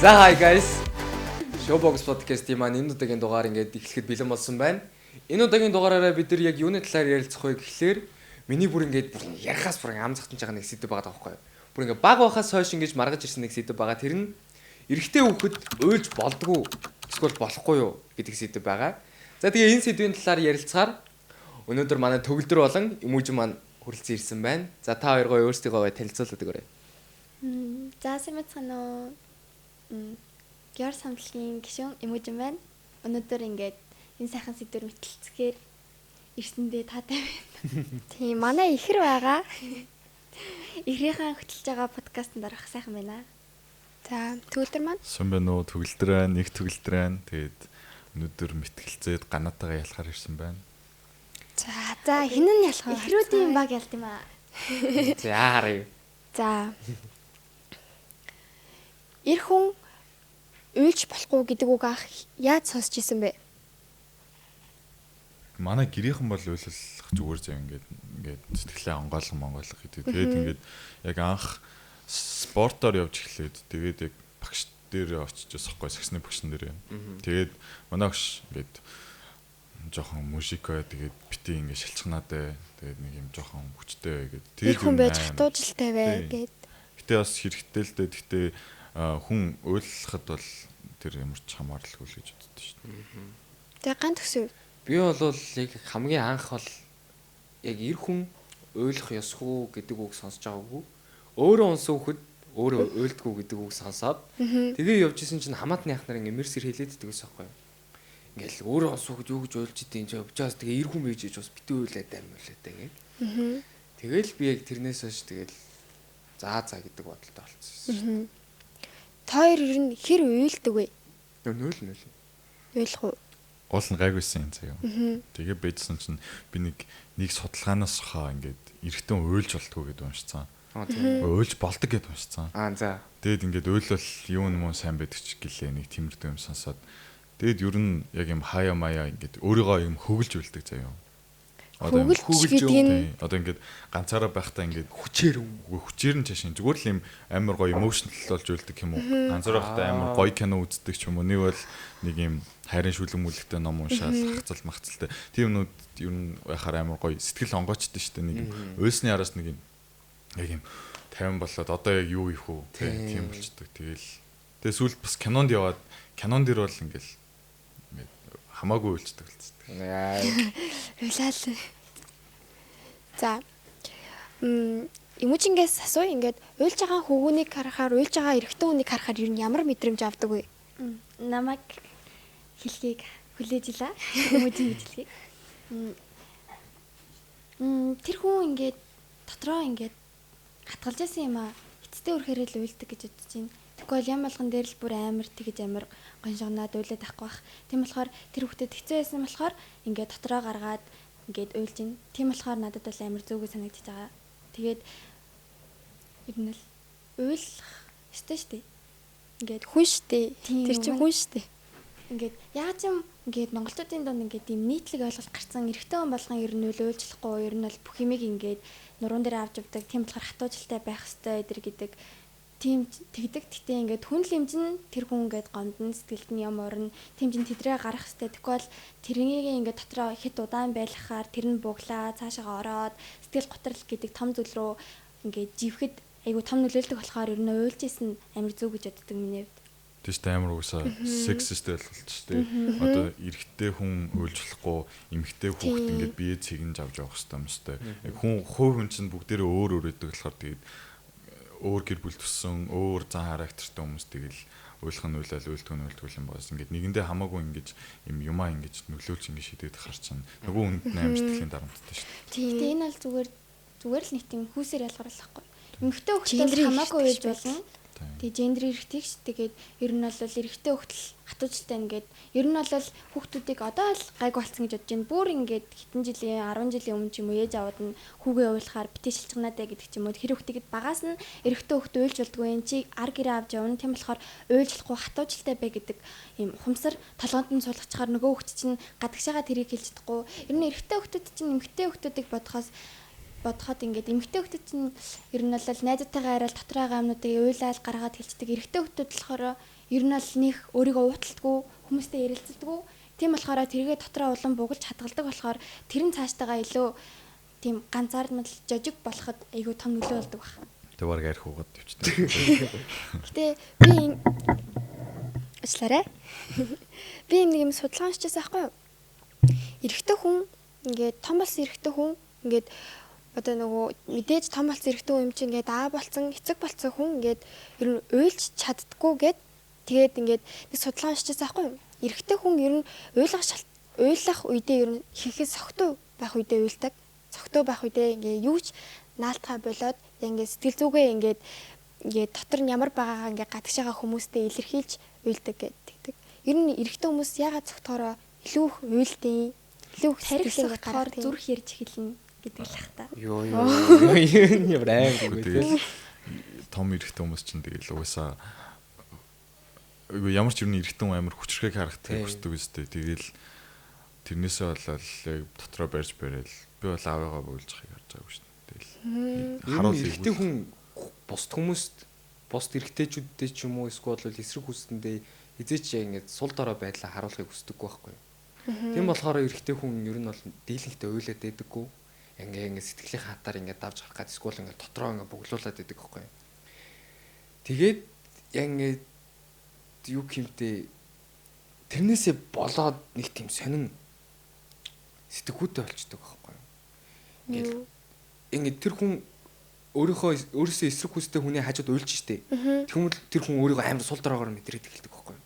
За hi guys. Showbox podcast-ийн маань энэ удаагийн дугаар ингээд эхлэхэд бэлэн болсон байна. Энэ удаагийн дугаараараа бид нар яг юуны талаар ярилцах вэ гэхлээр миний бүр ингээд ярахаас бүр ам захтаж байгаа нэг сэдв байгаа даахгүй. Бүр ингээд баг байхаас хойш ингэж маргаж ирсэн нэг сэдв байгаа. Тэр нь эрэгтэй хүүхэд уйлж болдгоо эсвэл болохгүй юу гэдэг сэдв байгаа. За тэгээ энэ сэдвийн талаар ярилцахаар өнөөдөр манай төгөлдөр болон эмүүжин маань хүрэлцэн ирсэн байна. За та хоёр гоо өөрсдийгөө танилцуулаад өгөөрэй. За сэмэцгэнэ. Гэр самлын гишүүн эмүүжин байна. Өнөөдөр ингээд энэ сайхан сэдвэр мэтэлцгээр ирсэндээ таатай байна. Тийм манай ихэр байгаа. Ихрийнхээ хөтлөж байгаа подкастт орох сайхан байна. За төгөлдөр маань сон байна уу? Төгөлдөр байна, нэг төгөлдөр байна. Тэгээд өнөөдөр мэтгэлцээд ганатагаа ялахаар ирсэн байна. За хин нь ялах вэ? Ихрүүдийн баг ялт юм аа. За харъя. За эр хүн уйлж болохгүй гэдэг үг ах яаж сонсч исэн бэ? Манай гэрийнхэн бол уйлах зүгээр зав ингээд сэтгэлээ онгойлгох гэдэг. Тэгээд ингээд яг анх спортоор явж эхлээд тэгээд яг багш дээр очиж сахгүй саксны багшин дээр. Тэгээд манай багш ингээд жоохон мужикоо тэгээд бити ингээд шилчгнаатай тэгээд нэг юм жоохон хүчтэй гэдэг. Тэгээд хүн байж хатуужилтай бай гэд. Гэтэ бас хэрэгтэй л дээ. Гэтэ хүн уйлахад бол тэр ямар ч хамааралгүй л гэж боддоо шүү дээ. Тэгээ ганц төсөв. Би бол яг хамгийн анх бол яг эр хүн уйлах ёсгүй гэдэг үг сонсож байгаагүй. Өөрөө унсан хүүхэд өөрөө уйлдаггүй гэдэг үг сонсоод тэгээ явж исэн чинь хамаатны ах нар имерсэр хэлээд иддэг гэсэн байхгүй юу. Ингээл өөрөө унсан хүүхэд юу гэж уйлж идэв энэ явжаас тэгээ эр хүн байж бас битүү уйлаад амьлаатай гээд. Тэгээл би яг тэрнээс хойш тэгэл за гэдэг бодолтой болчихсон. Та хоёр ер нь хэр уйлдаг вэ? Нөл. Уйлах уу? Гол нь гайгүйсэн юм заяа. Тэгээ бэжсэн чинь би нэг судалгаанаас хаа ингээд эрэгтэн уйлж болтгоо гэдээ уншицсан. Уйлж болдог гэдээ уншицсан. За. Тэгэд ингээд уйлал юу юм сайн байдаг ч гэлээ нэг тиймэрдүү юм сонсоод. Тэгэд ер нь яг юм хаяа маяа ингээд өөрийгөө юм хөглж уйлдаг заяа. Хөглж гэдэг нь одоо ингээд ганцаараа байхдаа ингээд хүчээр нь чашин зүгээр л юм амар гоё эмошнл болж уйлдаг юм уу? Ганцаараа байхдаа амар гоё кино үздэг ч юм уу? Нэг бол нэг юм хайрын шүлэг мүлэгтэй ном уншаал хацал махцалтай. Тийм нүд ер нь байхаар амар гоё сэтгэл онгоочтой шүү дээ. Нэг юм уйлсны араас нэг юм яг юм 50 болоод одоо яг юу их үү? Тийм болчдөг. Тэгээ сүүлд бас кинонд яваад кинон дээр бол ингээд хамаагүй уйлчдаг л. Уйлал. За. Эмүүжингээс асуу ингээд уйлж байгаа хөвгүнийг харахаар уйлж байгаа эрэгтэй хүнийг харахаар ер нь ямар мэдрэмж авдаг вэ? Намайг хэлхийг хүлээж илаа. Эмүүжин хэлхийг. Тэр хүн ингээд дотроо ингээд хатгалж байсан юм аа. Эцтэй өрхөөрөө л уйлдаг гэж бодож байна. Тэгвэл ям болгон дээр л бүр амар тэгэж амар гоншгоноод уйлаад авахгүй бах. Тийм болохоор тэр хүүхдэд хэцүү байсан болохоор ингээд дотроо гаргаад ингээд уйлж ин. Тийм болохоор надад бол амар зөөгөө санагдчихж байгаа. Тэгээд ер нь л уйлах ёстой шүү дээ. Ингээд хүн шүү дээ. Тэр чинь хүн шүү дээ. Ингээд яаж юм ингээд монголчуудын дунд ингээд ийм нийтлэг ойлголт гарцсан эрэгтэй хүн болгон ер нь уйлжлахгүй ер нь бол бүх юмыг ингээд нуруунд дээр авч явдаг. Тийм болохоор хатуужилтай байх ёстой эдэр гэдэг. Тийм тэгдэг. Гэтээ ингээд хүн л хэмжин тэр хүн ингээд гомдон сэтгэлд нь юм орно. Тэмжин тэдрээ гарах хэвээр. Тэгвэл тэрнийг ингээд дотроо хэд удаан байлгахаар тэр нь буглаа цаашаа ороод сэтгэл готрол гэдэг том зүйл рүү ингээд живхэд айгу том нөлөөлдөг болохоор ер нь уйлж исэн амар зүг гэж боддог миний хувьд. Тийш амар уусаа сексистэй болчихсон шүү дээ. Одоо эрэгтэй хүн уйлж болохгүй эмэгтэй хүүхэд ингээд бие цэгнж авч явах хэрэгтэй юм шүү дээ. Хүн хувь хүн чинь бүгдээрээ өөр байдаг болохоор тэгээд өөр гэр бүл төссөн өөр зан характертай хүмүүс тэгэл уйлах нь уйлал уйлтгүүл юм боос ингээд нэгэндээ хамаагүй ингэж юмаа ингэж нөлөөлж ингэж шидэд харч чана нөгөө хүнд амар сэтгэлийн дарамттай шүү дээ. Тэгтээ энэ бол зүгээр л нэг тийм хүүсээр ялгаруулахгүй. Эмэгтэй хүүхдээ хамаагүй уйлж болно. Тэгээ гендер эрэгтэйг ш. Тэгээд ер нь бол эрэгтэй хүүхдэл хатуужилтай ингээд ер нь бол хүүхдүүдийг одоо л гайг болцсон гэж бодож байна. Бүр ингээд хэдэн жилийн 10 жилийн өмнө ч юм уу ээж аваад нь хүүгээ уйлахаар битээ шилжгнаатай гэдэг ч юм уу тэр хүүхдийгэд багаас нь эрэгтэй хүүхд уйлж болдгоо энэ чи ар гэрээ авч явна. Тийм болохоор уйлжлахгүй хатуужилтай бай гэдэг юм хумсар толгоонд нь суулгачаар нөгөө хүүхд чинь гадагшаага тэрийг хэлж чадахгүй. Ер нь эрэгтэй хүүхдүүд чинь эмэгтэй хүүхдүүдийг бодоход ингээд эмэгтэй хүүхдүүд чинь ер нь бол найзуудтайгаа арай дотроо байгаа юмнуудыг уйлаад гаргаад хэлцдэг. Эрэгтэй хүүхдүүд болохоор ер нь бол нэг өөрийгөө ууталдаггүй, хүмүүстэй ярилцдаггүй. Тийм болохоор тэргээ дотроо улам бугалж хадгалдаг болохоор тэр нь цаашдаагаа илүү тийм ганцаардмал жожиг болоход айгүй том нөлөө болдог баг. Тэ баг арх угаад төвчтэй. Гэтэ би ажиллаарай. Би нэг юм судалгаа уншижсэн байхгүй юу? Эрэгтэй хүн ингээд том болсон эрэгтэй хүн ингээд одоо нөгөө мэдээж том болсон эрэгтэй хүн юм чи ингээд аа болцсон эцэг болцсон хүн ингээд ер нь уйлж чаддггүй гэд тэгээд ингээд нэг судалгаа уншижсэн байхгүй юу? Эрэгтэй хүн ер нь уйлах үедээ ер нь хийхээ согтуу байх үедээ уйлдаг. Согтуу байх үедээ ингээд юу ч наалтхай болоод ингээд сэтгэл зүгээ ингээд дотор нь ямар байгаагаа ингээд гадагш байгаа хүмүүстэй илэрхийлж уйлдаг гэдэг. Ер нь эрэгтэй хүмүүс ягаад цогтоороо илүү их уйлдیں۔ Илүү их сэтгэл гаргахаар зүрх ярьж эхэлнэ гэдэг л хата. Йоо ямар аймаг. Том эрэгтэй хүмүүс чинь тэгэл угаасаа ямар ч юм эрэгтэй амар хүчрхэг харагддаг хүсдэг үстэй. Тэгэл тэрнээсээ болоод дотроо барьж барайл би бол аавыгаа буулж байгааг харж байгаагүй шүү дээ. Тэгэл харуул эрэгтэй хүн бусд хүмүүст бусд эрэгтэйчүүдтэй ч юм уу эсвэл эсрэг хүстэндээ хизээч ингэж сул дорой байдлаа харуулахыг хүсдэггүй байхгүй. Тийм болохоор эрэгтэй хүн ер нь бол дийлэнхтэй уйлаад байдаггүй. Ингээ сэтгэлийн хатаар ингээ давж харах гад эсвэл ингээ дотроо ингээ боглуулад байдаг байхгүй. Тэгээд яг ингээ юу хэмтэй тэрнээсээ болоод нэг тийм сонин сэтгүүтэй болчдөг байхгүй. Ингээ тэр хүн өөрөөсөө эсрэг хүстэй хүний хажууд уйлж штэ. Тэгвэл тэр хүн өөрийгөө амар сул дороогоор мэдрээд эхэлдэг байхгүй.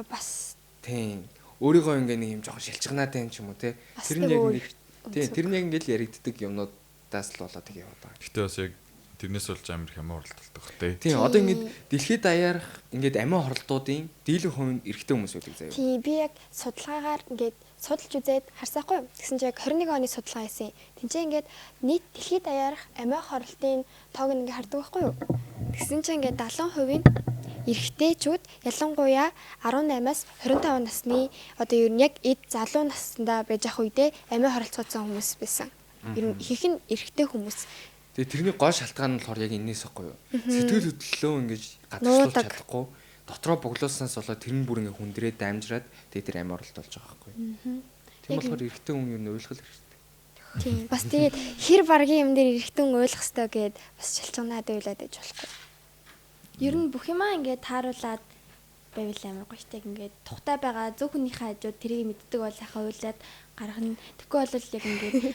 Бас тийм өөрийгөө ингээ нэг юм жоохон шилжигнаад байх юм уу те. Тэр нь яг нэг тийм тэр нь яг ингээл яригддаг юмнуудаас л болоод тэг яваад байгаа. Гэтэ бас яг тэрнээс болж амар их амиа оролддог те. Тийм одоо ингээд дэлхийд даяарх ингээд амиа оролдуудын дийлэнх хувь нь эрэгтэй хүмүүс байдаг заяа. Тийм би яг судалгаагаар ингээд судалж үзээд харсаахгүй. Тэгсэн чинь яг 21 оны судалгаа хийсэн. Тинчээ ингээд нийт дэлхийд даяарх амиа оролтын тоог ингээд хардаг байхгүй юу? Тэгсэн чинь ингээд 70% нь эрэгтэйчүүд ялангуяа 18-аас 25 насны одоо ер нь яг эд залуу наснда байж ах үедээ амиа хоролцооцсон хүмүүс байсан. Ер нь ихэнх нь эрэгтэй хүмүүс. Тэгээ тэрний гол шалтгаан нь болохоор яг энэс байхгүй юу? Сэтгэл хөдлөлөө ингэж гадагшлуулж чадахгүй дотроо боглуулснаас болоод тэр нь бүр ингээ хүндрээд дамжраад тэгээ тэр амиа оролт болж байгаа байхгүй юу? Тийм болохоор эрэгтэй хүн ер нь ойлгох хэрэгтэй. Тийм. Бас тэгээд хэр баргийн юм дээр эрэгтэй хүн ойлгох хэрэгтэй гэд бас шилжигнаад уйлаад байж болохгүй. Ер нь бүх юмаа ингээд тааруулаад байвал амар гоё штеп ингээд тухтай байгаа зөв хүнийхээ хажууд тэрийг мэддэг бол яхаа уйлаад гарах нь тэгэхгүй бол яг ингээд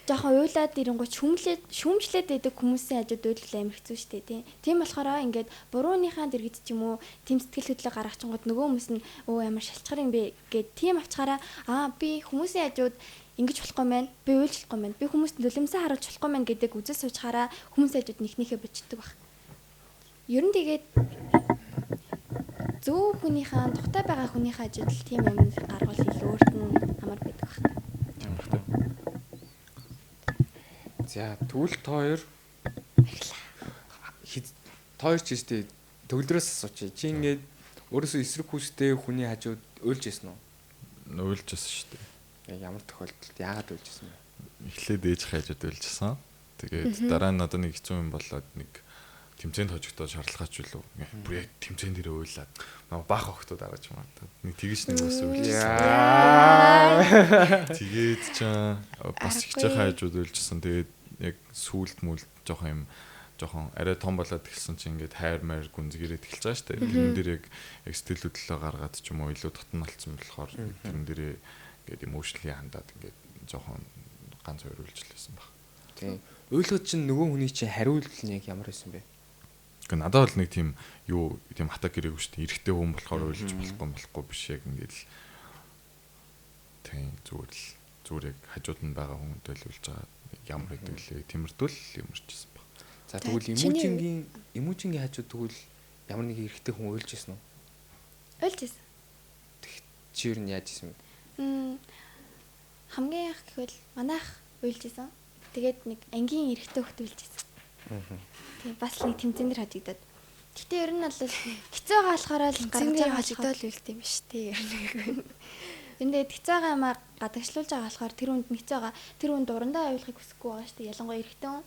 жоохон уйлаад ирэнгуй шүүмжлээд байдаг хүмүүсийн хажууд уйлал амар хэцүү штеп тийм болохоор ингээд бурууныхаа дэргэд ч юм уу тийм сэтгэл хөдлөл гаргах чингууд нөгөө хүмүүс нь өө амар шалчхар юм бэ гэд тийм авчгаараа би хүмүүсийн хажууд ингэж болохгүй мэн би уйлж болохгүй мэн би хүмүүст нулимсаа харуулж болохгүй мэн гэдэг үзэл суучгаараа хүмүүсийн хажууд нэгнийхээ бичдэг баг. Ер нь тэгээд зөв хүнийхээ тухтай байгаа хүнийхээ ажил тийм юм гаргуул илүү өөрт нь амар байдаг байна. Тийм байна. За тэгвэл тоор ч гэжтэй төгөлдрөөс асууч. Чи ингээд өөрөөсөө эсрэг хүстэй хүний хажууд уйлж ийсэн үү? Уйлж ийсэн шүү дээ. Ямар тохиолдолд яагаад уйлж ийсэн бэ? Эхлээд ээж хажууд уйлж ийсэн. Тэгээд дараа нь одоо нэг хэцүү юм болоод нэг тэмцээнд хожигдоод шаардлагач үлээ. Бүр яг тэмцээн дээрээ уйлаад баах охтууд аргаж магадгүй. Нэг тэгэж нэг ус уйлжсэн. Тэгээд ч бас ихтэй хайжууд уйлжсэн. Тэгээд яг сүулт мүлд жоохон арай том болоод эхэлсэн чинь ингээд хайр маяр гүнзгийрээд эхэлж байгаа шүү дээ. Тэрэн дээр яг сэтгэл хөдлөлөө гаргаад ч юм уу илүү дотн алдсан болохоор тэрэн дээрээ ингээд эмоционally хандаад ингээд жоохон ганц хоёр уйлжлээсэн баг. Тийм. Уйлгад чинь нөгөө хүний чинь хариулт нь яг ямар байсан бэ? Гэхдээ надад бол нэг тийм тийм хатаг гэрээгүй шүү дээ. Эрэгтэй хүн болохоор уйлж болохгүй биш яг ингээд л тийм зүгээр яг хажууд нь байгаа хүнтэй л уйлж байгаа ямар гэдэг лээ. Тэмэрдүүл юмрчсэн баг. За тэгвэл эмүүжингийн хажууд тэгвэл ямар нэг эрэгтэй хүн уйлж ирсэн үү? Уйлж ирсэн. Чи юу нь яаж ирсэн бэ? Хамгийн их гэвэл манайх уйлж ирсэн. Тэгээд нэг ангийн эрэгтэй хөлт уйлж ирсэн. Тийм бас нэг тэмцээн дээр хожигдоод. Гэтэ ер нь бол хэцүү байгаа болохоор л гаргаж байгаа хожигдоод уйлт юм биш тий. Эндээ хэцүү байгаа юмаа гадагшлуулж байгаа болохоор тэр хүнд хэцүү байгаа. Тэр хүн дурандаа уйлахыг хүсэхгүй байгаа шүү дээ. Ялангуяа эрэгтэй хүн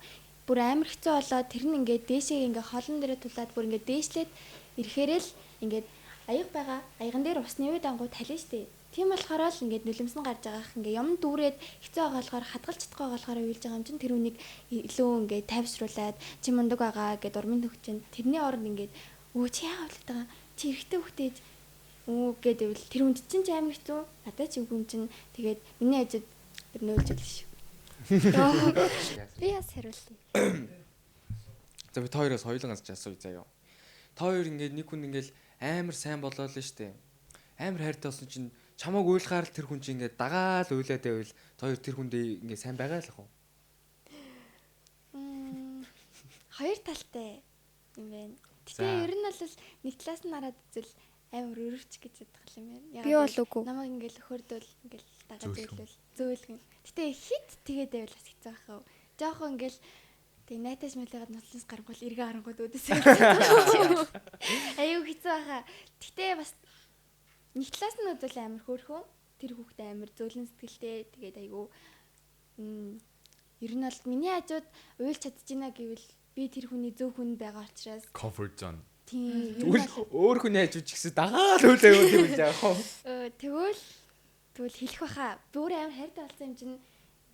бүр амар хэцүү болоод тэр нь ингээд дээшээ ингээд холон дээрээ тулаад бүр ингээд дээшлээд ирэхээр л ингээд аяга байгаа. Аяган дээр усны үе дангуу талина штэ. Тийм болохоор л ингээд нулимс нь гарч байгаах. Ингээд юм дүүрээд хэцүү байгаа болохоор хадгалж чадахгүй байгаа болохоор уйлж байгаа юм чинь тэр үнийг илүү ингээд тайвшруулад чи мундаг байгаа гэд урмын төгч чинь тэрний оронд ингээд өө чи яа болоод байгаа. Чи эргэтэй хүүхдээж гэдэг тэр хүнд чинь амар хэцүү. Надад ч үгүй чинь тэгээд миний ажид тэр нөөлж л шүү. Би яс хариултыг. За би та хоёроос хоёуланаас ч асууя заяа. Та хоёр ингээд нэг хүн ингээд амар сайн болоо л штэ. Амар хайртай болсон чинь чамааг уйлахаар л тэр хүн чинь ингээд дагаал уйлаад байвал та хоёр тэр хүндээ ингээд сайн байгаа л ах уу? Хоёр талтай юм байна. Гэтэ ер нь бол нэг талаас нь хараад үзвэл амар өрөвч гэж ядах юм байна. Би бол үгүй. Намайг ингээл өхөрдөл ингээл дагаад ийлвэл зөөлгөн. Гэтэ хит тэгээд байвал бас хэцүү байх уу. Жохон ингээл тэг найтаж мэлээд нотлоос гарангуул эргээ харангууд өдөөсөө. Аюу хэцүү байхаа. Гэтэ бас нэг талаас нь үзвэл амар хөөрхөн. Тэр хүүхдээ амар зөөлөн сэтгэлтэй. Тэгээд аюу ер нь бол миний хажууд уйлж чадчихна гэвэл би тэр хүний зөв хүн байгаа учраас comfort zone. Тийм. Тэгвэл өөр хүний хажууд ч гэсэн дагаал уйлаа юу гэж яах вэ? Тэгвэл хэлэх баха. Бүр амар хайртай болсон юм чинь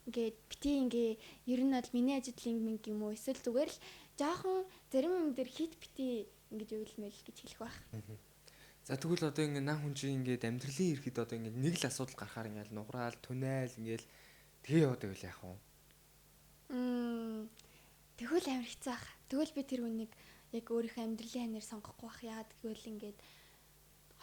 ингээд бити ингээ ер нь бол миний ажид линк юм уу эсвэл зүгээр л жоохон зарим юм дээр хит бити ингэж уйлмэл гэж хэлэх бах. За тэгвэл одоо ингээ наа хүн чинь ингээд амьдралын ирэхэд одоо ингээ нэг л асуудал гарахаар ингээл нуграал, түнээл ингээл тэгээ яваад байвал яах вэ? Тэгвэл амар хэцүү бах. Тэгвэл би тэр хүнийг яг өөрийнхөө амьдралын ханаар сонгохгүй бах. Яагаад гэвэл ингээд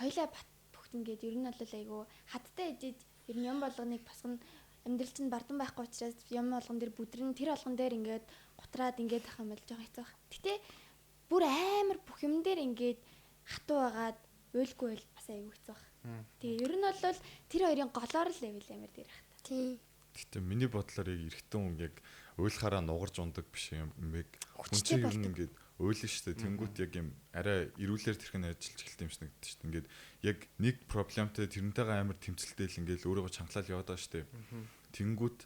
хоёлаа бүгд ингээд ер нь бол айгу хаттай ижиж ер нь юм болгоныг босгоно амьдрал чинь бардан байхгүй учраас юм болгон дээр бүдрэн тэр болгон дээр ингээд гутраад ингээд ах юм бол жоо хэцүү бах. Гэтэ бүр амар бүх юм дээр ингээд хатуу байгаад уйлгүй байл бас айгу хэцүү бах. Тэгээ ер нь бол тэр хоёрын голоор л level амар дээр бах. Тийм. Гэтэ миний бодлоор яг эрэгтэн хүн яг уйлахаараа нугарж ундаг биш юм яг хүн чинь ер нь ингээд уйлна штэ тэнгуут яг юм арай ирүүлэр тэрхэн ажиллаж эхэлт юм шиг нэгдэж штэ ингээд яг нэг проблемтэй тэрнтэйгээ амар тэмцэлтэй л ингээд өөрийгөө чангалал яваад байгаа штэ тэнгуут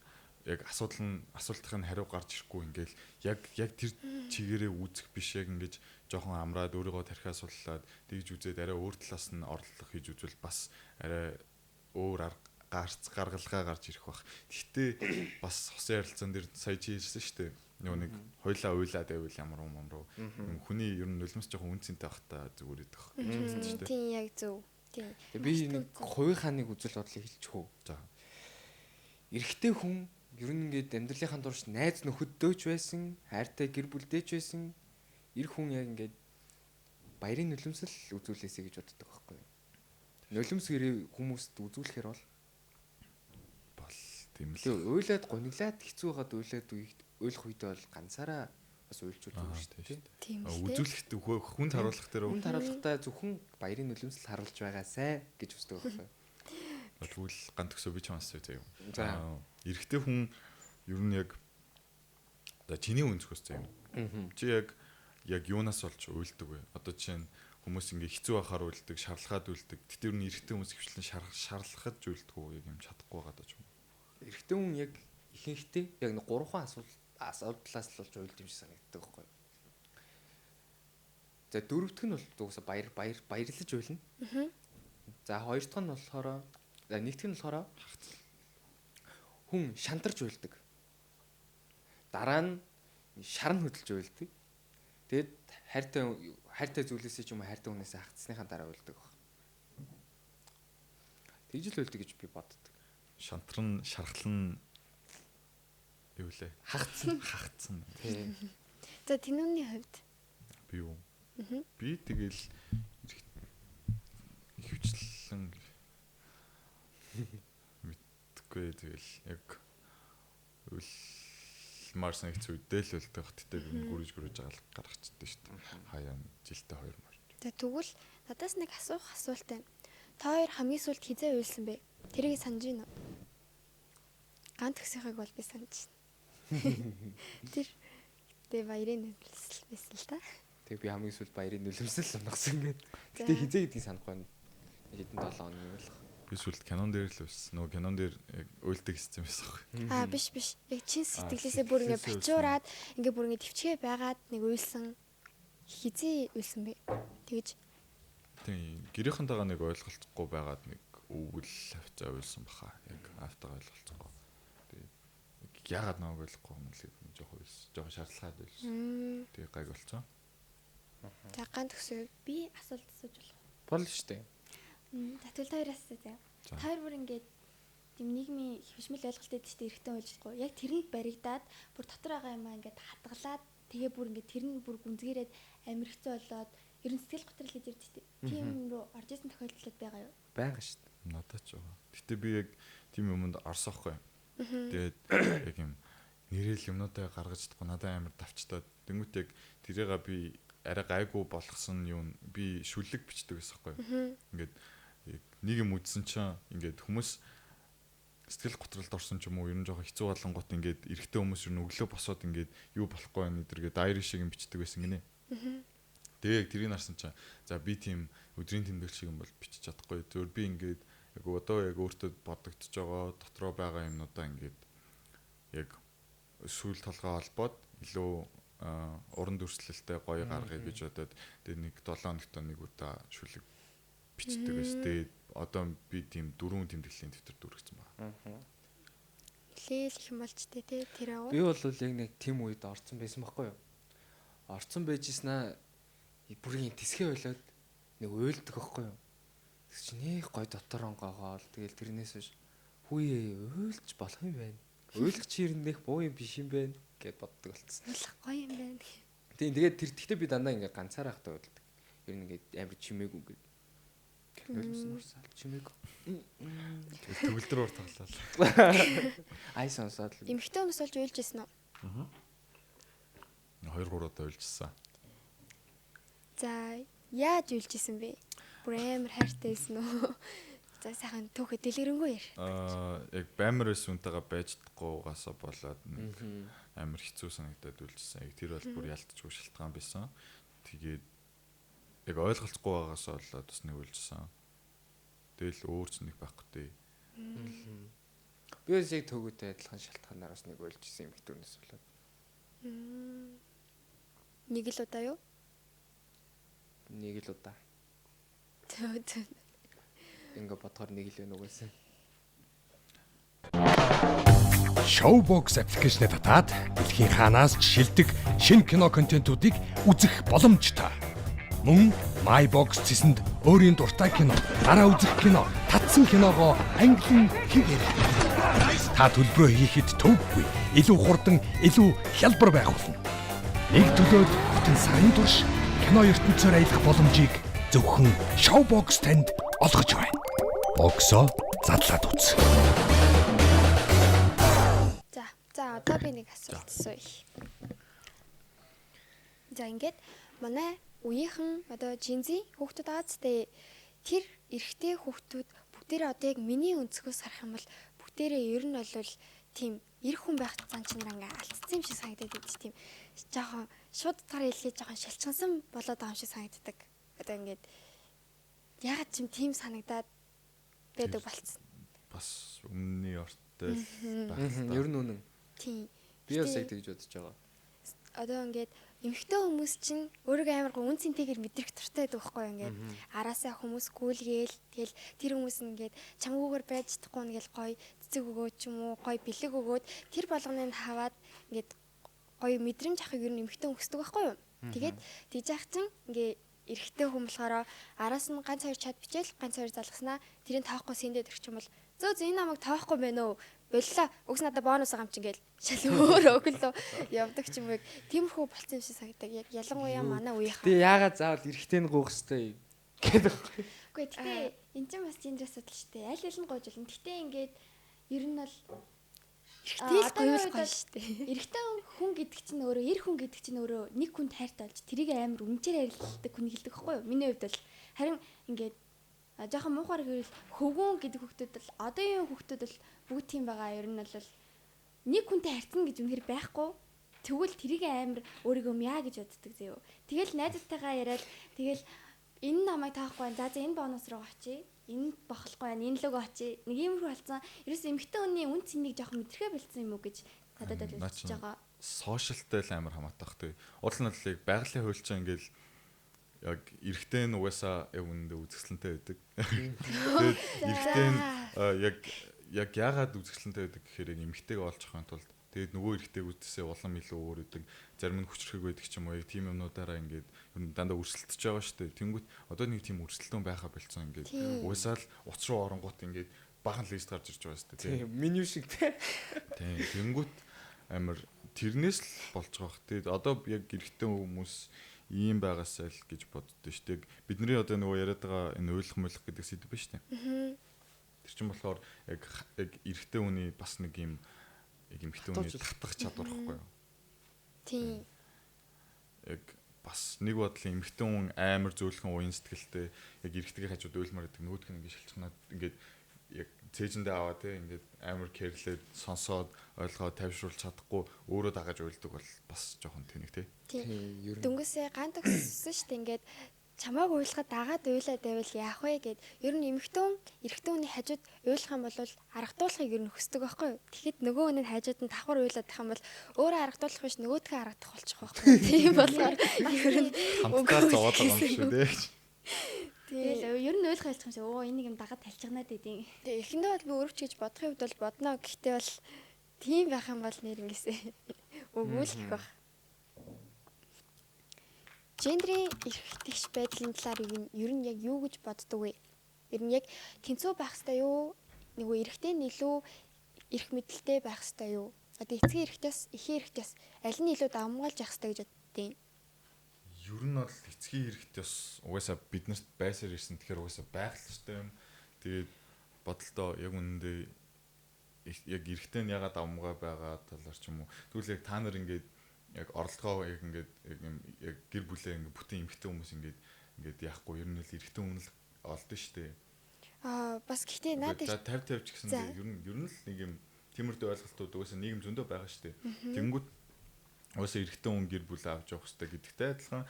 яг асуултын хариу гарч ирэхгүй ингээд яг тэр чигээрээ үүсэх биш яг ингээд жоохон амраад өөрийгөө тархиа суллаад тэгж үзээд арай өөр талаас нь орлох хийж үзвэл бас арай өөр арга гаргалгаа гарч ирэх бах. Гэхдээ бас хосын ярилцсан дээр сая чи хэлсэн шүү дээ. Нэг хоёлаа уйлаад байвал ямар хүний ер нь нулимс жоохон үнцэнтэй байх та зүгээр идэх. Тийм яг зөв. Тийм. Би нэг хувийнхаа нэг үзэл бодлыг хэлчих үү. За. Эрэгтэй хүн ер нь ингээд амьдралынхаа дурш найз нөхөддөөч байсан, хайртай гэр бүлдээч байсан. Эр хүн яг ингээд баярын нулимсэл үзүүлээсэй гэж боддог байхгүй юу? Нулимс гэрээ хүмүүст үзүүлэхээр бол тийм л. Уйлаад гониглаад хэцүү байгаад уйлах үедээ бол ганцаараа бас уйлж үздэг шүү дээ. Тийм л. Үзүүлэхт хүнд харуулах дээр хүнд харуулахтаа зөвхөн баярын нулимсэл харуулж байгаасай гэж үздэг байхгүй юу? Тэгвэл ганц төсөө би ч асууя заяа. За. Эрэгтэй хүн ер нь яг одоо чиний өнцгөөс заяа. Чи яг юунаас болж уйлдаг вэ? Одоо чинь хүмүүс ингээ хэцүү байхаар уйлдаг, шарлахад уйлдаг. Тэгтээ ер нь эрэгтэй хүмүүс ихвчлэн шарлахад уйлдаг уу яг юм чадахгүй байгаа даа ч юм. Эрэгтэй хүн яг ихэнхдээ яг нэг 3 асуудлаас л болж уйлж юм шиг санагддаг байхгүй юу? За дөрөвдөх нь бол дуусаа баярлаж уйлна. За хоёр дахь нь болохоор нэгдүгээр нь болохоор хүн шантарч уйлдаг. Дараа нь шарн хөдөлж уйлдаг. Тэгэд хайртай зүйлээсээ ч юм уу хайртай хүнээсээ хагцсныхаа дараа уйлдаг баг. Тэгж л уйлдаг гэж би боддог. Шантран, шархлан юу лээ? Хагцсан. Тий. За тэнүүний хувьд Би юу? Би тэгэл ихвчлэн мэдгүй тэгэл яг Марс нэг зүйлдэл л үлдэх хөттэй би гүрэж гаргацдаг шүү дээ. Хаяа жилдээ 2 мар. за тэгвэл надаас нэг асуулт байна. Та хоёр хамгийн сүүлд хизээ уйлсан бэ? Тэрийг санаж байна уу? Ганц төгсөхийг бол би санаж байна. Тэр баярын нулимсэл байсан л та. Тэгээ би хамгийн сүүлд баярын нулимсэл унгасан гэдэг. Гэтэ хизээ гэдгийг санахгүй байна. Хэдэн 7 хоног юм болох. Би сүлд кинон дээр л байсан. Нөгөө кинон дээр уйлдаг систем байсан байхгүй. Биш. Яг чин сэтгэлээсээ бүр ингэ бачуураад, ингэ бүр ингэ төвчгээ байгаад нэг уйлсан. хизээ үлсэн бэ? Тэгэж Тийм гэрийнхэнтэйгээ нэг ойлголцохгүй байгаад нэг өвөл авчаа уйлсан баха. Яг автаа ойлголцохгүй. Тэгээд яагаад нааг ойлгохгүй юм л жоох уйлсан. Жоох шаардлагатай уйлсан. Тэгээд гайг болцсон. за ганц төгсөө. Би асуулт асууж болох. Болно шүү дээ. За тэгвэл хоёроос заяа. За. Хоёр бүр ингээд тийм нийгмийн хөвшмөл ойлголттой дэжтэй эргэтэн ойлжлахгүй. Яг тэрнийг баригдаад бүр дотор байгаа юмаа ингээд хадгалаад тэгээ бүр ингээд тэр нь бүр гүнзгийрээд амир хэцүү болоод ер нь сэтгэл готрол гэж ярьдээ. Тийм рүү орж исэн тохиолдлууд байгаа юу? Байнга шүү дээ. Надад ч байгаа. Гэтэ би яг тийм юмд орсоохгүй. Тэгээд яг юм нэрэл юмнуудаа гаргаж чадахгүй надад амар давчтаад. Тэнгүүт яг тэрийгээ би арай гайгүй болгосон юу би шүлэг бичдэг гэсэн байхгүй. Ингээд нэг юм үзсэн чинь ингээд хүмүүс сэтгэл готролд орсон ч юм уу ер нь жоохон хэцүү болонгот ингээд эрэгтэй хүмүүс ер нь өглөө босоод ингээд юу болохгүй байна эдэргээ дайри шиг юм бичдэг байсан гинэ. Тэгээ яг тэрийг харсан чинь за би тийм өдрийн тэмдэглэл шиг юм бол бичиж чадахгүй. Зөвөр би ингээд яг одоо яг өөртөө бодогдож байгаа дотроо байгаа юмнуудаа ингээд яг сүүл толгой холбоод илүү уран дүрслэлтэй гоё гаргая гэж бодоод тэгээ нэг 7 хоногт нэг удаа шүлэг бичдэг байсан. Тэгээд одоо би тийм 4 тэмдэглэлийн дэвтэр дүргсэн байна. Лээл их юм болж тээ тэр аа. Би бол яг нэг тийм үед орцсон байсан байхгүй юу? Орцсон байжснаа бүрийн тэсгээ ойлоод нэг уйлдаг байхгүй юу? Тэг чи нэг гой дотор онгоогоол тэгэл тэрнээс биш хүүе уйлж болох юм байна. Уйлах чи ер нь нэг буу юм биш юм байна гэд боддог болцсон. Уйлах гоё юм байна. Тийм тэгээд тэр тэгтээ би дандаа ингээ ганцаараа хахтаа уйлдаг. Ер нь ингээ амар чимээгүй ингээ Нөлөөсөн урсаал чимээгүй. Төгөлдөр урт тоглолоо. Ай сонсоод л. Эмхтэй хүмүүс болж уйлж ирсэн үү? 2-3 удаа уйлжсэн. За яаж уйлж ирсэн бэ? Бүр амар хайртай байсан уу? За сайхан түүхэд дэлгэрэнгүй яар. Яг баймар ус үнтэйгээ байж чадахгүйгаасаа болоод амар хэцүү санагдаад үлжсэн. Яг тэр бол бүр ялтчгүй шалтгаан байсан. Тэгээд яг ойлголцохгүй байгаасаа болоод бас нэг үлжсэн. Тэгэл өөр ч нэг байхгүй дээ. Би бас яг төгөөтэй адилхан шалтгаанаар бас нэг уйлжсэн юм хэтүүнээс болоод. Нэг л удаа юу? Нэг л удаа. Төө. Ингээ бодохоор нэг л байна угаасаа. Showbox аппликейшнээ татаад дэлхийн хаанаас ч шилдэг шинэ кино контентуудыг үзэх боломжтой. Мөн MyBox цэсэнд өөрийн дуртай кино, дараа үзэх кино, татсан киногоо англин хийгээрэй. Та төлбөрөө хийхэд төвгүй, илүү хурдан, илүү хялбар байх болно. Нэг төлөөд бүтэн сарын турш кино ертөнцөөр аялах боломжийг зөвхөн Showbox танд олгож байна. Боксоо задлаад үз. За одоо би нэг асуулт асууя. За ингээд манай үеийнхэн одоо Gen-Z хүүхдүүд аазтай тэр эрэгтэй хүүхдүүд бүгдээрээ одоо яг миний өнцгөөс харах юм бол бүгдээрээ ер нь бол тийм эрх хүн байх цаан чанар ингээ алдсан юм шиг санагдаад байдаг тийм жоохон шууд утгаар хэлээ жоохон шалчгансан болоод байгаа юм шиг санагддаг. Одоо ингээд ягаад ч юм тийм санагдаад байдаг болцсон. Бас өмнөний ортой байх. Ер нь үнэн. Тийм. Би бас яг тэгж бодож байгаа. Одоо ингээд эмэгтэй хүмүүс чинь өөрийгөө амар гоо үн цэнтэйгээр мэдрэх дуртай байдаг байхгүй юу ингээд араасаа хүмүүс гүйлгээл тэгэл тэр хүмүүс ингээд чамгүйгээр байж чадахгүй нэгэл гоё цэцэг өгөөд ч юм уу гоё бэлэг өгөөд тэр болгоныг хаваад ингээд гоё мэдрэмж авахыг ер нь эмэгтэй хүсдэг байхгүй юу. Тэгээд тийж яах чинь ингээд эрэгтэй хүн болохоор араас нь ганц хоёр чад бичээл ганц хоёр залгаснаа тэрийг тоохгүй сэндээд ирэх юм бол зөө энэ намайг тоохгүй байна уу? Боллоо. Угс надаа бонус байгаа юм чинь гээл шал өөр өглөө явдаг ч юм уу. Тиймэрхүү болцсон юм шиг санагдав. Яг ялангуяа манай үеийнхаа. Тэг яагаад заавал эргэтэй нь гоох хэвтэй гэдэг. Үгүй гэхдээ энэ ч бас гендер асуудал шүү дээ. Аль аль нь гоожулна. Гэхдээ ингээд ер нь бол эрэгтэй гоёл гоё шүү дээ. Эрэгтэй хүн гэдэг чинь өөрөө эр хүн гэдэг чинь өөрөө нэг хүнд хайртай болж тэрийг амар үнчээр ярилдаг хүн хэлдэг байхгүй юу? Миний хувьд бол харин ингээд жоохон муухайр гэвэл хөвгүүн гэдэг хүүхдүүд бол одоогийн хүүхдүүд бол бүгд тийм байгаа. Ер нь бол нэг хүнтэй харьцна гэж үнэхээр байхгүй. Тэгвэл тэрийг амар өөрийгөө мяа гэж боддог зөө. Тэгэл найзтайгаа яриад тэгэл энэ намайг таахгүй байна. За энэ бонус руу очие. Энэ бохолгүй байна. Энэ луг очие. Нэг иймэрхүү болсон. Ерөөс эмэгтэй хүний үн цэнийг жоохон мэдрэхэ болцсон юм уу гэж надад бодож байгаа. сошиалтай л амар хамаатай бах тий. Уул нь бол яг байгалийн хууль чинь ингээл яг эрэгтэй нь угаасаа яг үнэндээ үзэсгэлэнтэй байдаг. Тэгээд эрэгтэй нь яг яагаад үзэсгэлэнтэй байдаг гэхээр яг эмэгтэйг олж авахын тулд тэгээд нөгөө эрэгтэйг үзсээ улам илүү өөр өгдөг. Зарим нь хүчрхэг байдаг ч юм уу. Яг тийм юмнуудаараа ингээд ер нь дандаа өрсөлдөж байгаа шүү дээ. Тэнгүүт одоо нэг тийм өрсөлдөөн байхаа болцсон ингээд угаасаа л уц руу оронгууд ингээд бахан лист гарч ирж байгаа шүү дээ. Тийм меню шиг тий. Тийм тэнгүүт амар тэрнээс л болж байгаа бах. Тэгээд одоо яг эрэгтэй хүмүүс ийм байгаасаа л гэж боддоо шүү дээ. Бидний одоо нөгөө яриад байгаа энэ уйлах муулах гэдэг сэдв ба шүү дээ. Тэр чинь болохоор яг эрэгтэй хүний бас нэг юм яг эмэгтэй хүний татах чадвар байхгүй юу? Тийм. Яг бас нэг бодлын эмэгтэй хүн амар зөөлхөн уян сэтгэлтэй яг эрэгтэйгийн хажууд уйлмаар гэдэг нөгөөдх нь ингээд шилжчихнаад ингээд яг цээжиндээ аваа те ингээд амар кэрлээд сонсоод ойлгоод тайвшруулж чадахгүй өөрөө дагаж уйлдаг бол бас жоохон тэнэг те. Тийм. Ер нь Дөнгөсөө гант өгсөн шүү дээ. Ингээд чамааг уйлахад дагаад уйлаад байвал яах вэ гэд. Ер нь эрэгтэй хүний хажууд уйлах юм бол аргадуулахыг ер нь хүсдэг байхгүй юу? Тэгэхэд нөгөө хүн нь хажууд нь давхар уйлаад байх юм бол өөрөө аргадуулах биш нөгөөдгөө аргадах болчих байхгүй юу? Тийм болохоор ер нь Хамтдаа зовоод байгаа юм шүү дээ. Тэгэл ер нь ойлгох хэлчих юм шиг оо энийг юм дагаад талчигнаад байдیں۔ Тэгээ эхэндээ бол би өрөвч гэж бодохын хувьд бол бодно. Гэхдээ бол тийм байх юм бол нэр ингэсэ. Өгүүлэх байх. Гендрийн эрхтгч байдлын талаар ер нь яг юу гэж боддог вэ? Ер нь яг тэнцүү байх ёстой юу? Нөгөө эрхтэй нь илүү эрх мэдэлтэй байх ёстой юу? Одоо эцгийн эрхтээс эхийн эрхтээс аль нь илүү давмгаалж явах ёстой гэж боддیں۔ Ер нь бол эцгийн эрхтээс угаасаа биднэрт байсаар ирсэн тэгэхээр угаасаа байх л ёстой юм. Тэгээд бодолтоо яг үнэндээ яг эрхтэй нь ягаад давмгаа байгаа талаар ч юм уу. Тэгвэл яг та нар ингээд яг орлогоо яг ингээд яг гэр бүлээ ингээд бүтэн эмэгтэй хүмүүс ингээд яахгүй ер нь л эрэгтэй хүн л олдсон шүү дээ. Бас гэхдээ надад 50 ч гэсэн ер нь л нэг юм тиймэрхүү ойлголтууд угаасаа нийгэм зөндөө байгаа шүү дээ. Тэнгүүд угаасаа эрэгтэй хүн гэр бүлээ авч явах хэрэгтэй гэдэгтэй адилхан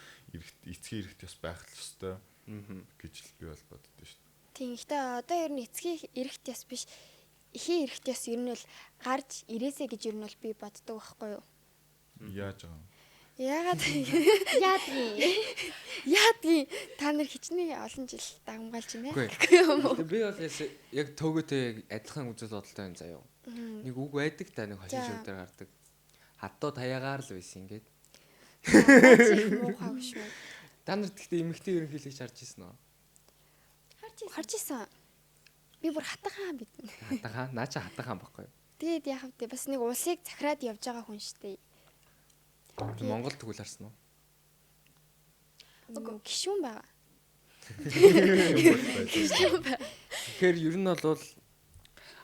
эцгийн эрхт бас байх л ёстой гэж л би бол боддоо шүү дээ. Тийм ихтэй одоо ер нь эцгийн эрхт яс биш эхийн эрхт яс ер нь бол гарч ирээсэ гэж ер нь бол би боддог байхгүй юу? Яаж байгаа юм? Яагаад яадгийн та нар хичнээн олон жил дагамгаалж байна юм уу? Би бол яг төгөөтэй адилхан үзэл бодолтой юм заяа. Нэг үг байдаг та нэг хошин шив дээр гардаг. Хатуу таягаар л байсан ингээд. Муухай шүү. Та нар гэхдээ эмэгтэй ерөнхийлөгч харж ирсэн үү? Харж исэн. Би бүр хатахан бид. Хатахан, наа чи хатахан байхгүй юу? Тэгээд яах вэ? Бас нэг улсыг захираад явж байгаа хүн шүү дээ. Монгол тэгвэл харсан уу? Үгүй гişүүн байгаа. Тэгэхээр ер нь бол